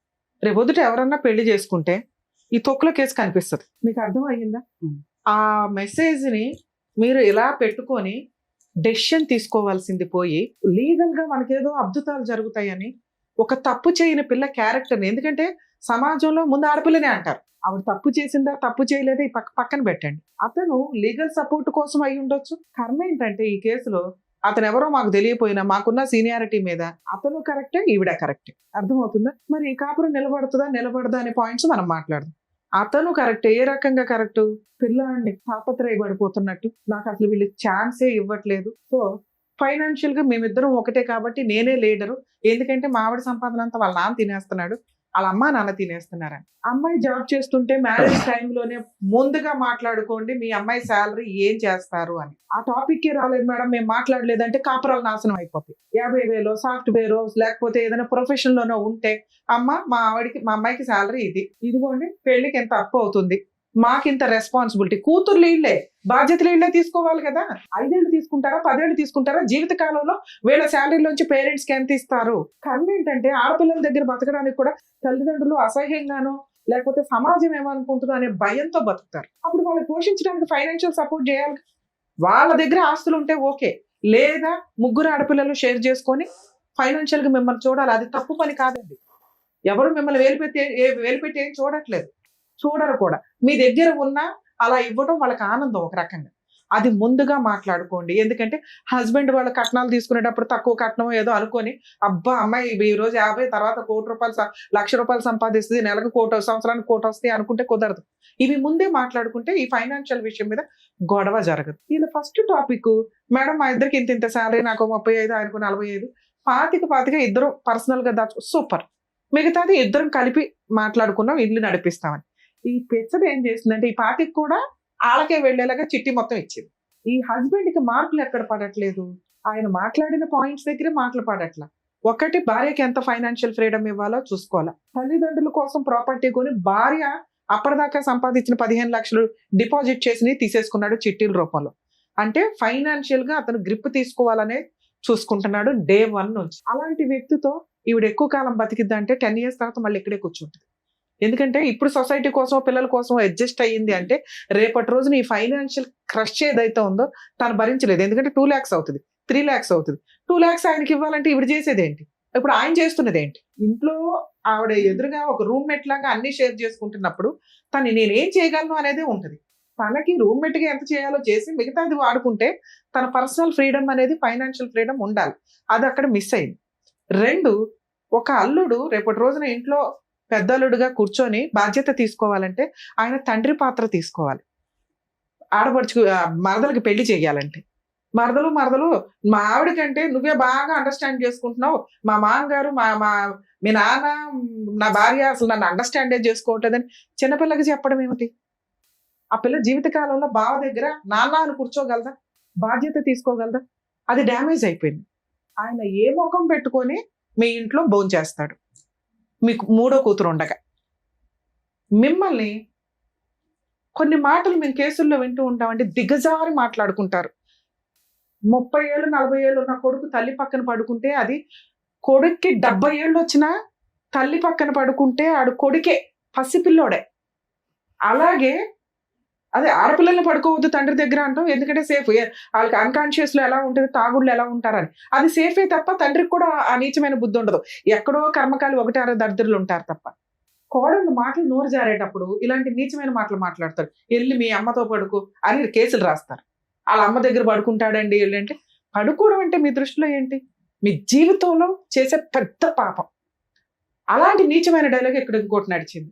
రేపొద్దుట ఎవరన్నా పెళ్లి చేసుకుంటే ఈ తొక్కుల కేసు కనిపిస్తుంది. మీకు అర్థం అయ్యిందా? ఆ మెసేజ్ని మీరు ఇలా పెట్టుకొని డెసిషన్ తీసుకోవాల్సింది పోయి లీగల్ గా మనకేదో అద్భుతాలు జరుగుతాయని ఒక తప్పు చేయని పిల్ల క్యారెక్టర్ని, ఎందుకంటే సమాజంలో ముందు ఆడపిల్లనే అంటారు, ఆవిడ తప్పు చేసిందా తప్పు చేయలేదా ఈ పక్కన పెట్టండి. అతను లీగల్ సపోర్ట్ కోసం అయి ఉండొచ్చు. కర్మ ఏంటంటే ఈ కేసులో అతను ఎవరో మాకు తెలియపోయినా మాకున్న సీనియారిటీ మీద అతను కరెక్టే, ఈవిడ కరెక్టే. అర్థమవుతుందా? మరి ఈ కాపురం నిలబడదా అనే పాయింట్స్ మనం మాట్లాడదాం. అతను కరెక్ట్. ఏ రకంగా కరెక్ట్? పిల్లాడిని తాపత్రయపడిపోతున్నట్టు, నాకు అసలు వీళ్ళు ఛాన్సే ఇవ్వట్లేదు, సో ఫైనాన్షియల్ గా మేమిద్దరం ఒకటే కాబట్టి నేనే లీడరు, ఎందుకంటే మా ఆవిడ సంపాదన అంతా వాళ్ళ నాన్న తినేస్తున్నాడు, వాళ్ళ అమ్మ నాన్న తినేస్తున్నారని. అమ్మాయి జాబ్ చేస్తుంటే మ్యారేజ్ టైంలోనే ముందుగా మాట్లాడుకోండి మీ అమ్మాయి శాలరీ ఏం చేస్తారు అని. ఆ టాపిక్ రాలేదు మేడం, మేము మాట్లాడలేదంటే కాపురాలు నాశనం అయిపోతాయి. 50,000 సాఫ్ట్వేర్ లేకపోతే ఏదైనా ప్రొఫెషన్ లోనో ఉంటే మా అమ్మాయికి శాలరీ ఇదిగోండి, పెళ్లికి ఎంత అప్పు అవుతుంది, మాకింత రెస్పాన్సిబిలిటీ, కూతుర్లు ఇళ్లే బాధ్యతలు ఇళ్లే తీసుకోవాలి కదా. 5 ఏళ్ళు తీసుకుంటారా 10 ఏళ్ళు తీసుకుంటారా, జీవిత కాలంలో వీళ్ళ శాలరీలోంచి పేరెంట్స్ కి ఎంత ఇస్తారు? కన్ను ఏంటంటే ఆడపిల్లల దగ్గర బతకడానికి కూడా తల్లిదండ్రులు అసహ్యంగానో లేకపోతే సమాజం ఏమనుకుంటుందో అనే భయంతో బతుకుతారు. అప్పుడు వాళ్ళని పోషించడానికి ఫైనాన్షియల్ సపోర్ట్ చేయాలి. వాళ్ళ దగ్గర ఆస్తులు ఉంటే ఓకే, లేదా ముగ్గురు ఆడపిల్లలు షేర్ చేసుకొని ఫైనాన్షియల్ గా మిమ్మల్ని చూడాలి. అది తప్పు పని కాదండి. ఎవరు మిమ్మల్ని వేలుపెట్టి ఏం చూడరు కూడా. మీ దగ్గర ఉన్నా అలా ఇవ్వడం వాళ్ళకి ఆనందం ఒక రకంగా. అది ముందుగా మాట్లాడుకోండి. ఎందుకంటే హస్బెండ్ వాళ్ళ కట్నాలు తీసుకునేటప్పుడు తక్కువ కట్నం ఏదో అనుకొని అబ్బా అమ్మాయి ఈ రోజు 50 తర్వాత ₹1,00,000 సంపాదిస్తుంది, నెలకు 1,00,00,000 సంవత్సరానికి 1,00,00,000 వస్తాయి అనుకుంటే కుదరదు. ఇవి ముందే మాట్లాడుకుంటే ఈ ఫైనాన్షియల్ విషయం మీద గొడవ జరగదు. ఇలా ఫస్ట్ టాపిక్, మేడం మా ఇద్దరికి ఇంత శాలరీ, నాకు 35 ఆయనకు 45, 25 ఇద్దరు పర్సనల్ గా దాచు, సూపర్. మిగతాది ఇద్దరం కలిపి మాట్లాడుకున్నాం, ఇల్లు నడిపిస్తామని. ఈ పెచ్చది ఏం చేసిందంటే ఈ పార్టీకి కూడా ఆళ్ళకే వెళ్లేలాగా చిట్టి మొత్తం ఇచ్చింది. ఈ హస్బెండ్ కి మార్కులు ఎక్కడ పడట్లేదు, ఆయన మాట్లాడిన పాయింట్స్ దగ్గరే మాటలు పడట్లా. ఒకటి, భార్యకి ఎంత ఫైనాన్షియల్ ఫ్రీడమ్ ఇవ్వాలో చూసుకోవాలా. తల్లిదండ్రుల కోసం ప్రాపర్టీ కొని భార్య అప్పటిదాకా సంపాదించిన 15 లక్షలు డిపాజిట్ చేసి తీసేసుకున్నాడు చిట్టీల రూపంలో. అంటే ఫైనాన్షియల్ గా అతను గ్రిప్ తీసుకోవాలనే చూసుకుంటున్నాడు డే 1 నుంచి. అలాంటి వ్యక్తితో ఈవిడ ఎక్కువ కాలం బతికిద్దంటే 10 years తర్వాత మళ్ళీ ఇక్కడే కూర్చుంటుంది. ఎందుకంటే ఇప్పుడు సొసైటీ కోసం పిల్లల కోసం అడ్జస్ట్ అయ్యింది అంటే రేపటి రోజున ఈ ఫైనాన్షియల్ క్రష్ ఏదైతే ఉందో తను భరించలేదు. ఎందుకంటే 2 lakhs అవుతుంది, 3 lakhs అవుతుంది. 2 lakhs ఆయనకి ఇవ్వాలంటే ఈవిడ చేసేది ఏంటి? ఇప్పుడు ఆయన చేస్తున్నది ఏంటి? ఇంట్లో ఆవిడ ఎదురుగా ఒక రూమ్మేట్ లాగా అన్ని షేర్ చేసుకుంటున్నప్పుడు తను నేనేం చేయగలను అనేది ఉంటుంది. తనకి రూమ్మేట్ గా ఎంత చేయాలో చేసి మిగతాది వాడుకుంటే తన పర్సనల్ ఫ్రీడమ్ అనేది, ఫైనాన్షియల్ ఫ్రీడమ్ ఉండాలి. అది అక్కడ మిస్ అయింది. 2, ఒక అల్లుడు రేపటి రోజున ఇంట్లో పెద్దల్లుడుగా కూర్చొని బాధ్యత తీసుకోవాలంటే ఆయన తండ్రి పాత్ర తీసుకోవాలి. ఆడపడుచు మరదలకి పెళ్లి చేయాలంటే మరదలు మా ఆవిడ కంటే నువ్వే బాగా అండర్స్టాండ్ చేసుకుంటున్నావు, మా మామగారు మీ నాన్న నా భార్య అసలు నన్ను అండర్స్టాండే చేసుకోవట్లేదని చిన్నపిల్లకి చెప్పడం ఏమిటి? ఆ పిల్ల జీవితకాలంలో బావ దగ్గర నాన్న అని కూర్చోగలదా, బాధ్యత తీసుకోగలదా? అది డ్యామేజ్ అయిపోయింది. ఆయన ఏ ముఖం పెట్టుకొని మీ ఇంట్లో భోంచేస్తాడు మీకు 3వ కూతురు ఉండగా? మిమ్మల్ని కొన్ని మాటలు మేము కేసుల్లో వింటూ ఉంటామంటే దిగజారి మాట్లాడుకుంటారు. 30 ఏళ్ళు 40 ఏళ్ళు ఉన్న కొడుకు తల్లి పక్కన పడుకుంటే అది కొడుక్కి 70 ఏళ్ళు వచ్చినా తల్లి పక్కన పడుకుంటే ఆడు కొడుకే, పసిపిల్లోడే. అలాగే అదే ఆడపిల్లల్ని పడుకోవద్దు తండ్రి దగ్గర అంటాం, ఎందుకంటే సేఫ్, వాళ్ళకి అన్కాన్షియస్ లో ఎలా ఉంటుంది, తాగుళ్ళు ఎలా ఉంటారని. అది సేఫే తప్ప తండ్రికి కూడా ఆ నీచమైన బుద్ధి ఉండదు. ఎక్కడో కర్మకాలి 1-6 దరిద్రులు ఉంటారు తప్ప. కోడళ్ళు మాటలు నోరు జారేటప్పుడు ఇలాంటి నీచమైన మాటలు మాట్లాడతారు. వెళ్ళి మీ అమ్మతో పడుకో అని కేసులు రాస్తారు. వాళ్ళ అమ్మ దగ్గర పడుకుంటాడండి అంటే, పడుకోవడం అంటే మీ దృష్టిలో ఏంటి? మీ జీవితంలో చేసే పెద్ద పాపం. అలాంటి నీచమైన డైలాగ్ ఇక్కడ ఇంకోటి నడిచింది.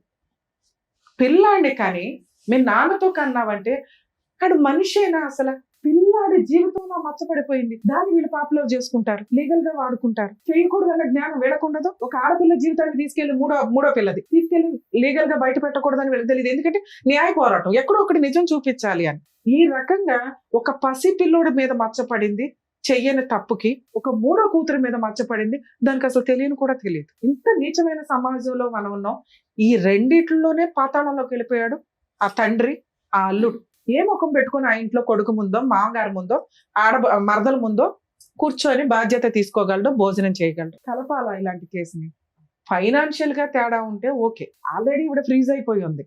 పిల్లాండి కానీ మీ నాన్నతో కన్నావంటే అడు మనిషేనా? అసలు పిల్లాడి జీవితంలో మచ్చపడిపోయింది, దాన్ని వీళ్ళు పాపులర్ చేసుకుంటారు, లీగల్ గా వాడుకుంటారు. చేయకూడదన్న జ్ఞానం వీళ్ళకుండదు. ఒక ఆడపిల్ల జీవితాన్ని తీసుకెళ్లి మూడో పిల్లది తీసుకెళ్లి లీగల్ గా బయట పెట్టకూడదని వీళ్ళకి తెలియదు. ఎందుకంటే న్యాయ పోరాటం ఎక్కడో ఒకటి నిజం చూపించాలి అని. ఈ రకంగా ఒక పసి పిల్లోడి మీద మచ్చపడింది చెయ్యని తప్పుకి, ఒక మూడో కూతురు మీద మచ్చపడింది, దానికి అసలు తెలియని కూడా తెలియదు. ఇంత నీచమైన సమాజంలో మనం ఉన్నాం. ఈ రెండిట్లోనే పాతాళంలోకి వెళ్ళిపోయాడు ఆ తండ్రి, ఆ అల్లుడు. ఏ ముఖం పెట్టుకుని ఆ ఇంట్లో కొడుకు ముందో, మామగారి ముందో, మరదల ముందో కూర్చొని బాధ్యత తీసుకోగలడు, భోజనం చేయగలడు. కలపాలా ఇలాంటి కేసుని? ఫైనాన్షియల్ గా తేడా ఉంటే ఓకే, ఆల్రెడీ ఇవిడ ఫ్రీజ్ అయిపోయి ఉంది.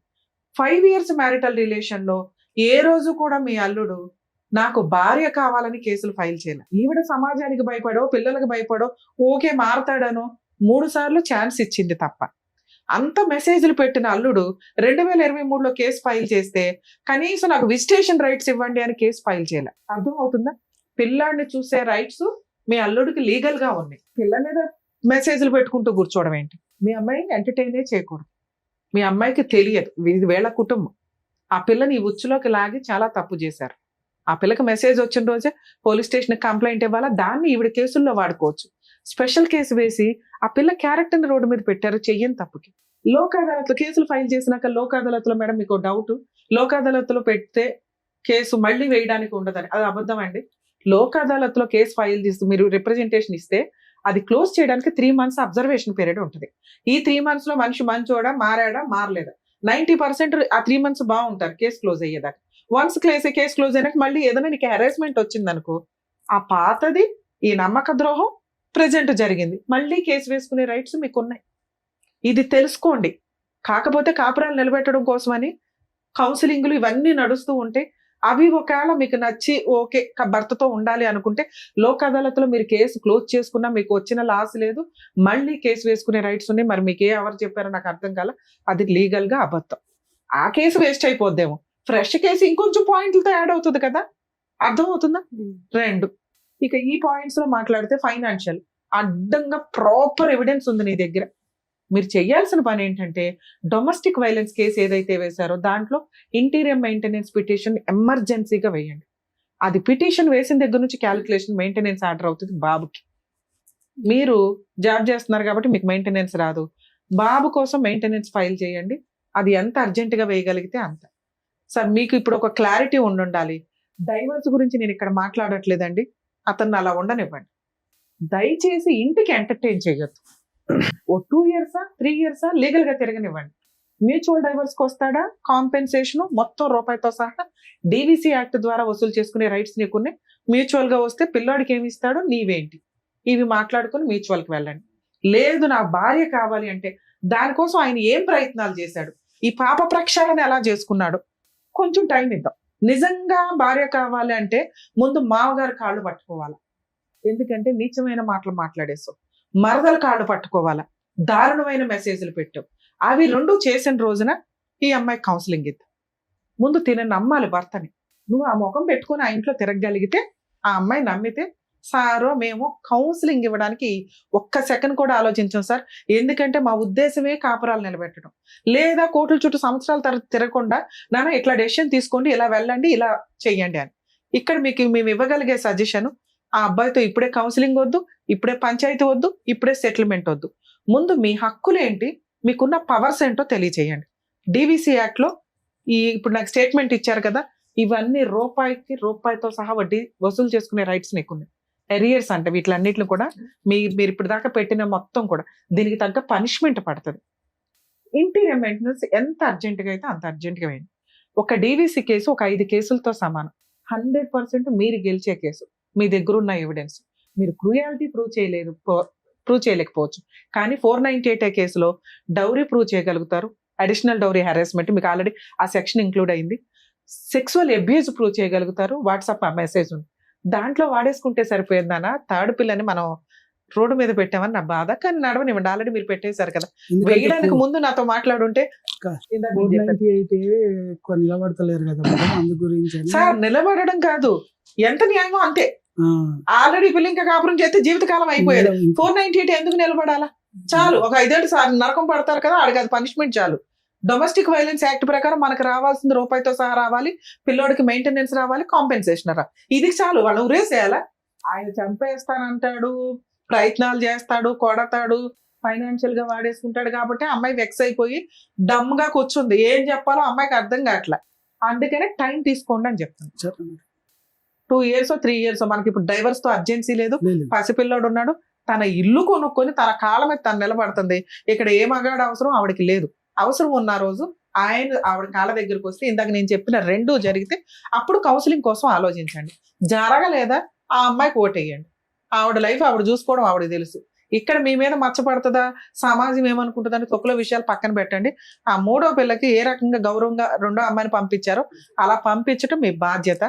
5 years మ్యారిటల్ రిలేషన్ లో ఏ రోజు కూడా మీ అల్లుడు నాకు భార్య కావాలని కేసులు ఫైల్ చేయాలి. ఈవిడ సమాజానికి భయపడో, పిల్లలకు భయపడో, ఓకే మారతాడనో 3 సార్లు ఛాన్స్ ఇచ్చింది తప్ప. అంత మెసేజ్లు పెట్టిన అల్లుడు 2023లో కేసు ఫైల్ చేస్తే కనీసం నాకు విజిటేషన్ రైట్స్ ఇవ్వండి అని కేసు ఫైల్ చేయాలి. అర్థం అవుతుందా? పిల్లాడిని చూసే రైట్స్ మీ అల్లుడికి లీగల్ గా ఉన్నాయి. పిల్ల మీద మెసేజ్లు పెట్టుకుంటూ కూర్చోవడం ఏంటి? మీ అమ్మాయి ఎంటర్టైనే చేయకూడదు. మీ అమ్మాయికి తెలియదు, ఇది వీళ్ళ కుటుంబం. ఆ పిల్లని ఈ ఉచ్చులోకి లాగి చాలా తప్పు చేశారు. ఆ పిల్లకి మెసేజ్ వచ్చిన రోజే పోలీస్ స్టేషన్ కంప్లైంట్ ఇవ్వాలా, దాన్ని ఈవిడ కేసుల్లో వాడుకోవచ్చు. స్పెషల్ కేసు వేసి ఆ పిల్ల క్యారెక్టర్ని రోడ్డు మీద పెట్టారు చెయ్యని తప్పుకి. లోక్ అదాలత్లో కేసులు ఫైల్ చేసినాక లోక్ అదాలత్లో మేడం మీకు డౌట్, లోక్ అదాలత్లో పెడితే కేసు మళ్ళీ వేయడానికి ఉండదని, అది అబద్ధం అండి. లోక్ అదాలత్లో కేసు ఫైల్ చేసి మీరు రిప్రజెంటేషన్ ఇస్తే అది క్లోజ్ చేయడానికి 3 months అబ్జర్వేషన్ పీరియడ్ ఉంటుంది. ఈ 3 months లో మనిషి మంచోడా, మారాడా, మారలేదా, 90% ఆ 3 months బాగుంటారు కేసు క్లోజ్ అయ్యేదాకా. వన్స్ కేసు క్లోజ్ అయినాక మళ్ళీ ఏదైనా నీకు హెరాస్మెంట్ వచ్చింది అనుకో, ఆ పాతది ఈ నమ్మక ద్రోహం ప్రెజెంట్ జరిగింది, మళ్ళీ కేసు వేసుకునే రైట్స్ మీకు ఉన్నాయి. ఇది తెలుసుకోండి. కాకపోతే కాపురాలు నిలబెట్టడం కోసమని కౌన్సిలింగ్లు ఇవన్నీ నడుస్తూ ఉంటే అవి ఒకవేళ మీకు నచ్చి ఓకే భర్తతో ఉండాలి అనుకుంటే లోక్ అదాలత్లో మీరు కేసు క్లోజ్ చేసుకున్నా మీకు వచ్చిన లాస్ లేదు, మళ్ళీ కేసు వేసుకునే రైట్స్ ఉన్నాయి. మరి మీకు ఎవరు చెప్పారో నాకు అర్థం కాల, అది లీగల్ గా అబద్ధం. ఆ కేసు వేస్ట్ అయిపోద్దేమో, ఫ్రెష్ కేసు ఇంకొంచెం పాయింట్లతో యాడ్ అవుతుంది కదా. అర్థం అవుతుందా? 2 ఇక ఈ పాయింట్స్ లో మాట్లాడితే ఫైనాన్షియల్ అడ్డంగా ప్రాపర్ ఎవిడెన్స్ ఉంది నీ దగ్గర. మీరు చేయాల్సిన పని ఏంటంటే డొమెస్టిక్ వైలెన్స్ కేసు ఏదైతే వేశారో దాంట్లో ఇంటీరియర్ మెయింటెనెన్స్ పిటిషన్ ఎమర్జెన్సీగా వేయండి. అది పిటిషన్ వేసిన దగ్గర నుంచి క్యాలిక్యులేషన్ మెయింటెనెన్స్ ఆర్డర్ అవుతుంది బాబుకి. మీరు జాబ్ చేస్తున్నారు కాబట్టి మీకు మెయింటెనెన్స్ రాదు, బాబు కోసం మెయింటెనెన్స్ ఫైల్ చేయండి. అది ఎంత అర్జెంటుగా వేయగలిగితే అంత. సార్ మీకు ఇప్పుడు ఒక క్లారిటీ ఉండాలి. డైవర్స్ గురించి నేను ఇక్కడ మాట్లాడట్లేదండి, అతన్ని అలా ఉండనివ్వండి. దయచేసి ఇంటికి ఎంటర్టైన్ చేయొద్దు. ఓ 2 years 3 years లీగల్ గా తిరగనివ్వండి. మ్యూచువల్ డైవర్స్కి వస్తాడా, కాంపెన్సేషన్ మొత్తం రూపాయితో సహా డివిసి యాక్ట్ ద్వారా వసూలు చేసుకునే రైట్స్ నీకున్నాయి. మ్యూచువల్ గా వస్తే పిల్లోడికి ఏమి ఇస్తాడో నీవేంటి, ఇవి మాట్లాడుకుని మ్యూచువల్కి వెళ్ళండి. లేదు నా భార్య కావాలి అంటే దానికోసం ఆయన ఏం ప్రయత్నాలు చేశాడు, ఈ పాప ప్రక్షాళన ఎలా చేసుకున్నాడు, కొంచెం టైం ఇద్దాం. నిజంగా భార్య కావాలి అంటే ముందు మామగారు కాళ్ళు పట్టుకోవాలా, ఎందుకంటే నీచమైన మాటలు మాట్లాడేసావు. మరదల కాళ్ళు పట్టుకోవాలా, దారుణమైన మెసేజ్లు పెట్టావు. అవి 2 చేసిన రోజున ఈ అమ్మాయి కౌన్సిలింగ్ ఇద్దాం. ముందు నమ్మాలి భర్తని. నువ్వు ఆ ముఖం పెట్టుకుని ఆ ఇంట్లో తిరగగలిగితే, ఆ అమ్మాయి నమ్మితే, సారో మేము కౌన్సిలింగ్ ఇవ్వడానికి ఒక్క సెకండ్ కూడా ఆలోచించాం సార్, ఎందుకంటే మా ఉద్దేశమే కాపురాలు నిలబెట్టడం. లేదా కోర్టుల చుట్టూ సంవత్సరాల తర్వాత తిరగకుండా నాన్న ఇట్లా డెసిషన్ తీసుకోండి, ఇలా వెళ్ళండి, ఇలా చెయ్యండి అని. ఇక్కడ మీకు మేము ఇవ్వగలిగే సజెషన్, ఆ అబ్బాయితో ఇప్పుడే కౌన్సిలింగ్ వద్దు, ఇప్పుడే పంచాయతీ వద్దు, ఇప్పుడే సెటిల్మెంట్ వద్దు. ముందు మీ హక్కులు ఏంటి, మీకున్న పవర్స్ ఏంటో తెలియచేయండి. డివిసి యాక్ట్ లో ఇప్పుడు నాకు స్టేట్మెంట్ ఇచ్చారు కదా, ఇవన్నీ రూపాయితో సహా వడ్డీ వసూలు చేసుకునే రైట్స్ నీకున్నాయి. ఎరియర్స్ అంటే వీటిలన్నిటిని కూడా మీరు ఇప్పుడు దాకా పెట్టిన మొత్తం కూడా దీనికి తగ్గ పనిష్మెంట్ పడుతుంది. ఇంటీరియర్ మెయింటెనెన్స్ ఎంత అర్జెంటుగా అయితే అంత అర్జెంటుగా వేయండి. ఒక డివిసి కేసు ఒక 5 కేసులతో సమానం. 100% మీరు గెలిచే కేసు. మీ దగ్గర ఉన్న ఎవిడెన్స్, మీరు క్రూయాలిటీ ప్రూవ్ చేయలేకపోవచ్చు, కానీ 498 కేసులో డౌరీ ప్రూవ్ చేయగలుగుతారు. అడిషనల్ డౌరీ హెరాస్మెంట్ మీకు ఆల్రెడీ ఆ సెక్షన్ ఇంక్లూడ్ అయింది. సెక్సువల్ అబ్యూజ్ ప్రూవ్ చేయగలుగుతారు. వాట్సాప్ ఆ మెసేజ్ ఉంది, దాంట్లో వాడేసుకుంటే సరిపోయిందనా. థర్డ్ పిల్లని మనం రోడ్డు మీద పెట్టామని నా బాధ, కానీ నడవనివ్వండి, ఆల్రెడీ మీరు పెట్టేశారు కదా. వేయడానికి ముందు నాతో మాట్లాడుంటే ఎక్కువ నిలబడతలేరు కదా అందు గురించి. సార్ నిలబడడం కాదు, ఎంత న్యాయమో అంతే. ఆల్రెడీ పిల్ల ఇంకా కాపురం చేస్తే జీవితకాలం అయిపోయేది. 498 ఎందుకు నిలబడాలా? చాలు, ఒక 5 ఏళ్ళు నరకం పడతారు కదా, ఆడికి అది పనిష్మెంట్ చాలు. డొమెస్టిక్ వైలెన్స్ యాక్ట్ ప్రకారం మనకు రావాల్సింది రూపాయితో సహా రావాలి, పిల్లోడికి మెయింటెనెన్స్ రావాలి, కాంపెన్సేషన్ రా, ఇది చాలు. వాళ్ళు ఉరేసేయాలా? ఆయన చంపేస్తానంటాడు, ప్రయత్నాలు చేస్తాడు, కొడతాడు, ఫైనాన్షియల్ గా వాడేసుకుంటాడు కాబట్టి అమ్మాయి వెక్స్ అయిపోయి డమ్ గా కూర్చుంది. ఏం చెప్పాలో అమ్మాయికి అర్థం కావట్లే. అందుకనే టైం తీసుకోండి అని చెప్తాను. 2 years 3 years మనకి ఇప్పుడు డైవర్స్ తో అర్జెన్సీ లేదు. పసిపిల్లోడు ఉన్నాడు, తన ఇల్లు కొనుక్కొని తన కాళ్ళ మీద తను నిలబడుతుంది. ఇక్కడ ఏ మగాడు అవసరం ఆవిడకి లేదు. అవసరం ఉన్న రోజు ఆవిడ కాళ్ళ దగ్గరికి వస్తే ఇందాక నేను చెప్పిన 2 జరిగితే అప్పుడు కౌన్సిలింగ్ కోసం ఆలోచించండి. జరగలేదా ఆ అమ్మాయికి ఓటేయండి. ఆవిడ లైఫ్ ఆవిడ చూసుకోవడం ఆవిడకి తెలుసు. ఇక్కడ మీ మీద మచ్చపడుతుందా, సమాజం ఏమనుకుంటుందని తొక్కులో విషయాలు పక్కన పెట్టండి. ఆ 3వ పిల్లకి ఏ రకంగా గౌరవంగా 2వ అమ్మాయిని పంపించారో అలా పంపించడం మీ బాధ్యత.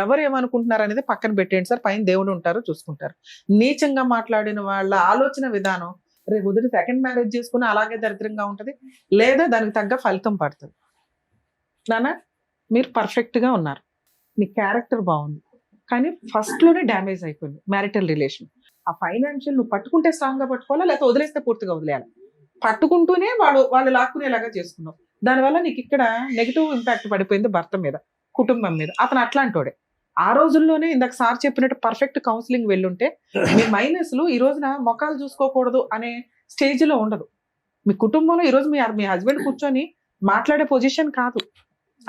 ఎవరు ఏమనుకుంటున్నారు అనేది పక్కన పెట్టేయండి సార్. పైన దేవుడు ఉంటారు, చూసుకుంటారు. నీచంగా మాట్లాడిన వాళ్ళ ఆలోచన విధానం రేపు ఉదయం సెకండ్ మ్యారేజ్ చేసుకుని అలాగే దరిద్రంగా ఉంటది, లేదా దానికి తగ్గ ఫలితం పడుతుంది. నాన్న మీరు పర్ఫెక్ట్ గా ఉన్నారు, మీ క్యారెక్టర్ బాగుంది, కానీ ఫస్ట్ లోనే డ్యామేజ్ అయిపోయింది మ్యారిటల్ రిలేషన్. ఆ ఫైనాన్షియల్ నువ్వు పట్టుకుంటే స్ట్రాంగ్ గా పట్టుకోవాలా, లేకపోతే వదిలేస్తే పూర్తిగా వదిలేయాలి. పట్టుకుంటూనే వాళ్ళు లాక్కునేలాగా చేసుకున్నావు. దానివల్ల నీకు ఇక్కడ నెగిటివ్ ఇంపాక్ట్ పడిపోయింది భర్త మీద, కుటుంబం మీద. అతను అట్లాంటోడే. ఆ రోజుల్లోనే ఇందాక సార్ చెప్పినట్టు పర్ఫెక్ట్ కౌన్సిలింగ్ వెళ్ళుంటే మీ మైనస్లు ఈ రోజున మొఖాలు చూసుకోకూడదు అనే స్టేజ్ లో ఉండదు. మీ కుటుంబంలో ఈ రోజు మీ హస్బెండ్ కూర్చొని మాట్లాడే పొజిషన్ కాదు.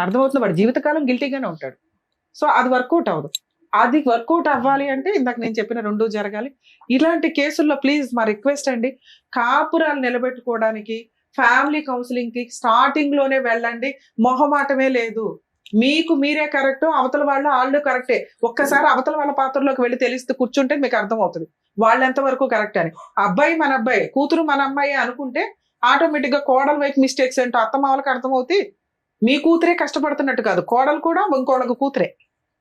అర్థమవుతుంది, వాడు జీవితకాలం గిల్టీగానే ఉంటాడు. సో అది వర్కౌట్ అవ్వదు. అది వర్కౌట్ అవ్వాలి అంటే ఇందాక నేను చెప్పిన 2 జరగాలి. ఇలాంటి కేసుల్లో ప్లీజ్ మా రిక్వెస్ట్ అండి, కాపురాలు నిలబెట్టుకోవడానికి ఫ్యామిలీ కౌన్సిలింగ్ కి స్టార్టింగ్ లోనే వెళ్ళండి. మొహమాటమే లేదు. మీకు మీరే కరెక్ట్, అవతల వాళ్ళు కరెక్టే. ఒక్కసారి అవతల వాళ్ళ పాత్రలోకి వెళ్ళి తెలిస్తే కూర్చుంటే మీకు అర్థం అవుతుంది వాళ్ళు ఎంతవరకు కరెక్ట్ అని. అబ్బాయి మన అబ్బాయి, కూతురు మన అమ్మాయి అనుకుంటే ఆటోమేటిక్ గా కోడల వైపు మిస్టేక్స్ ఏంటో అత్తమామలకు అర్థమవుతాయి. మీ కూతురే కష్టపడుతున్నట్టు కాదు, కోడలు కూడా ఇంకోళ్ళకు కూతురే.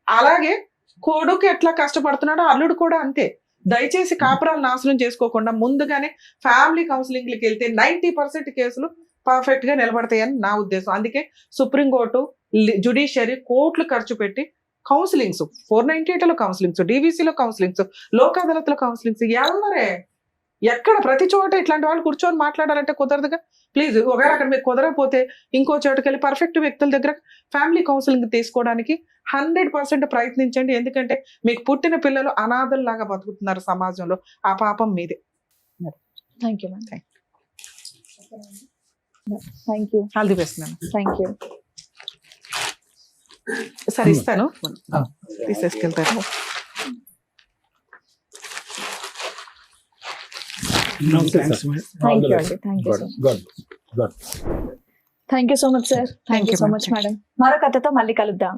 అలాగే కొడుకు ఎట్లా కష్టపడుతున్నాడో అల్లుడు కూడా అంతే. దయచేసి కాపురాలు నాశనం చేసుకోకుండా ముందుగానే ఫ్యామిలీ కౌన్సిలింగ్కి వెళ్తే 90% కేసులు పర్ఫెక్ట్ గా నిలబడతాయని నా ఉద్దేశం. అందుకే సుప్రీంకోర్టు, జ్యుడిషియరీ కోట్లు ఖర్చు పెట్టి కౌన్సిలింగ్స్, 498లో కౌన్సిలింగ్స్, డీవీసీలో కౌన్సిలింగ్స్, లోక్ అదాలత్లో కౌన్సిలింగ్స్, ఎవరే ఎక్కడ ప్రతి చోట ఇట్లాంటి వాళ్ళు కూర్చొని మాట్లాడాలంటే కుదరదుగా. ప్లీజ్ ఒకవేళ అక్కడ మీకు కుదరకపోతే ఇంకో చోటుకి వెళ్ళి పర్ఫెక్ట్ వ్యక్తుల దగ్గర ఫ్యామిలీ కౌన్సిలింగ్ తీసుకోవడానికి 100% ప్రయత్నించండి. ఎందుకంటే మీకు పుట్టిన పిల్లలు అనాథల్లాగా బతుకుతున్నారు సమాజంలో. ఆ పాపం మీదే. Thank you ma'am. Thank you. All the best ma'am. Thank you. సరే ఇస్తాను, తీసేసుకెళ్తారు. థ్యాంక్ యూ అండి. Thank you. Thank you so much sir. Thank you so much madam. మరో కథతో మళ్ళీ కలుద్దాం.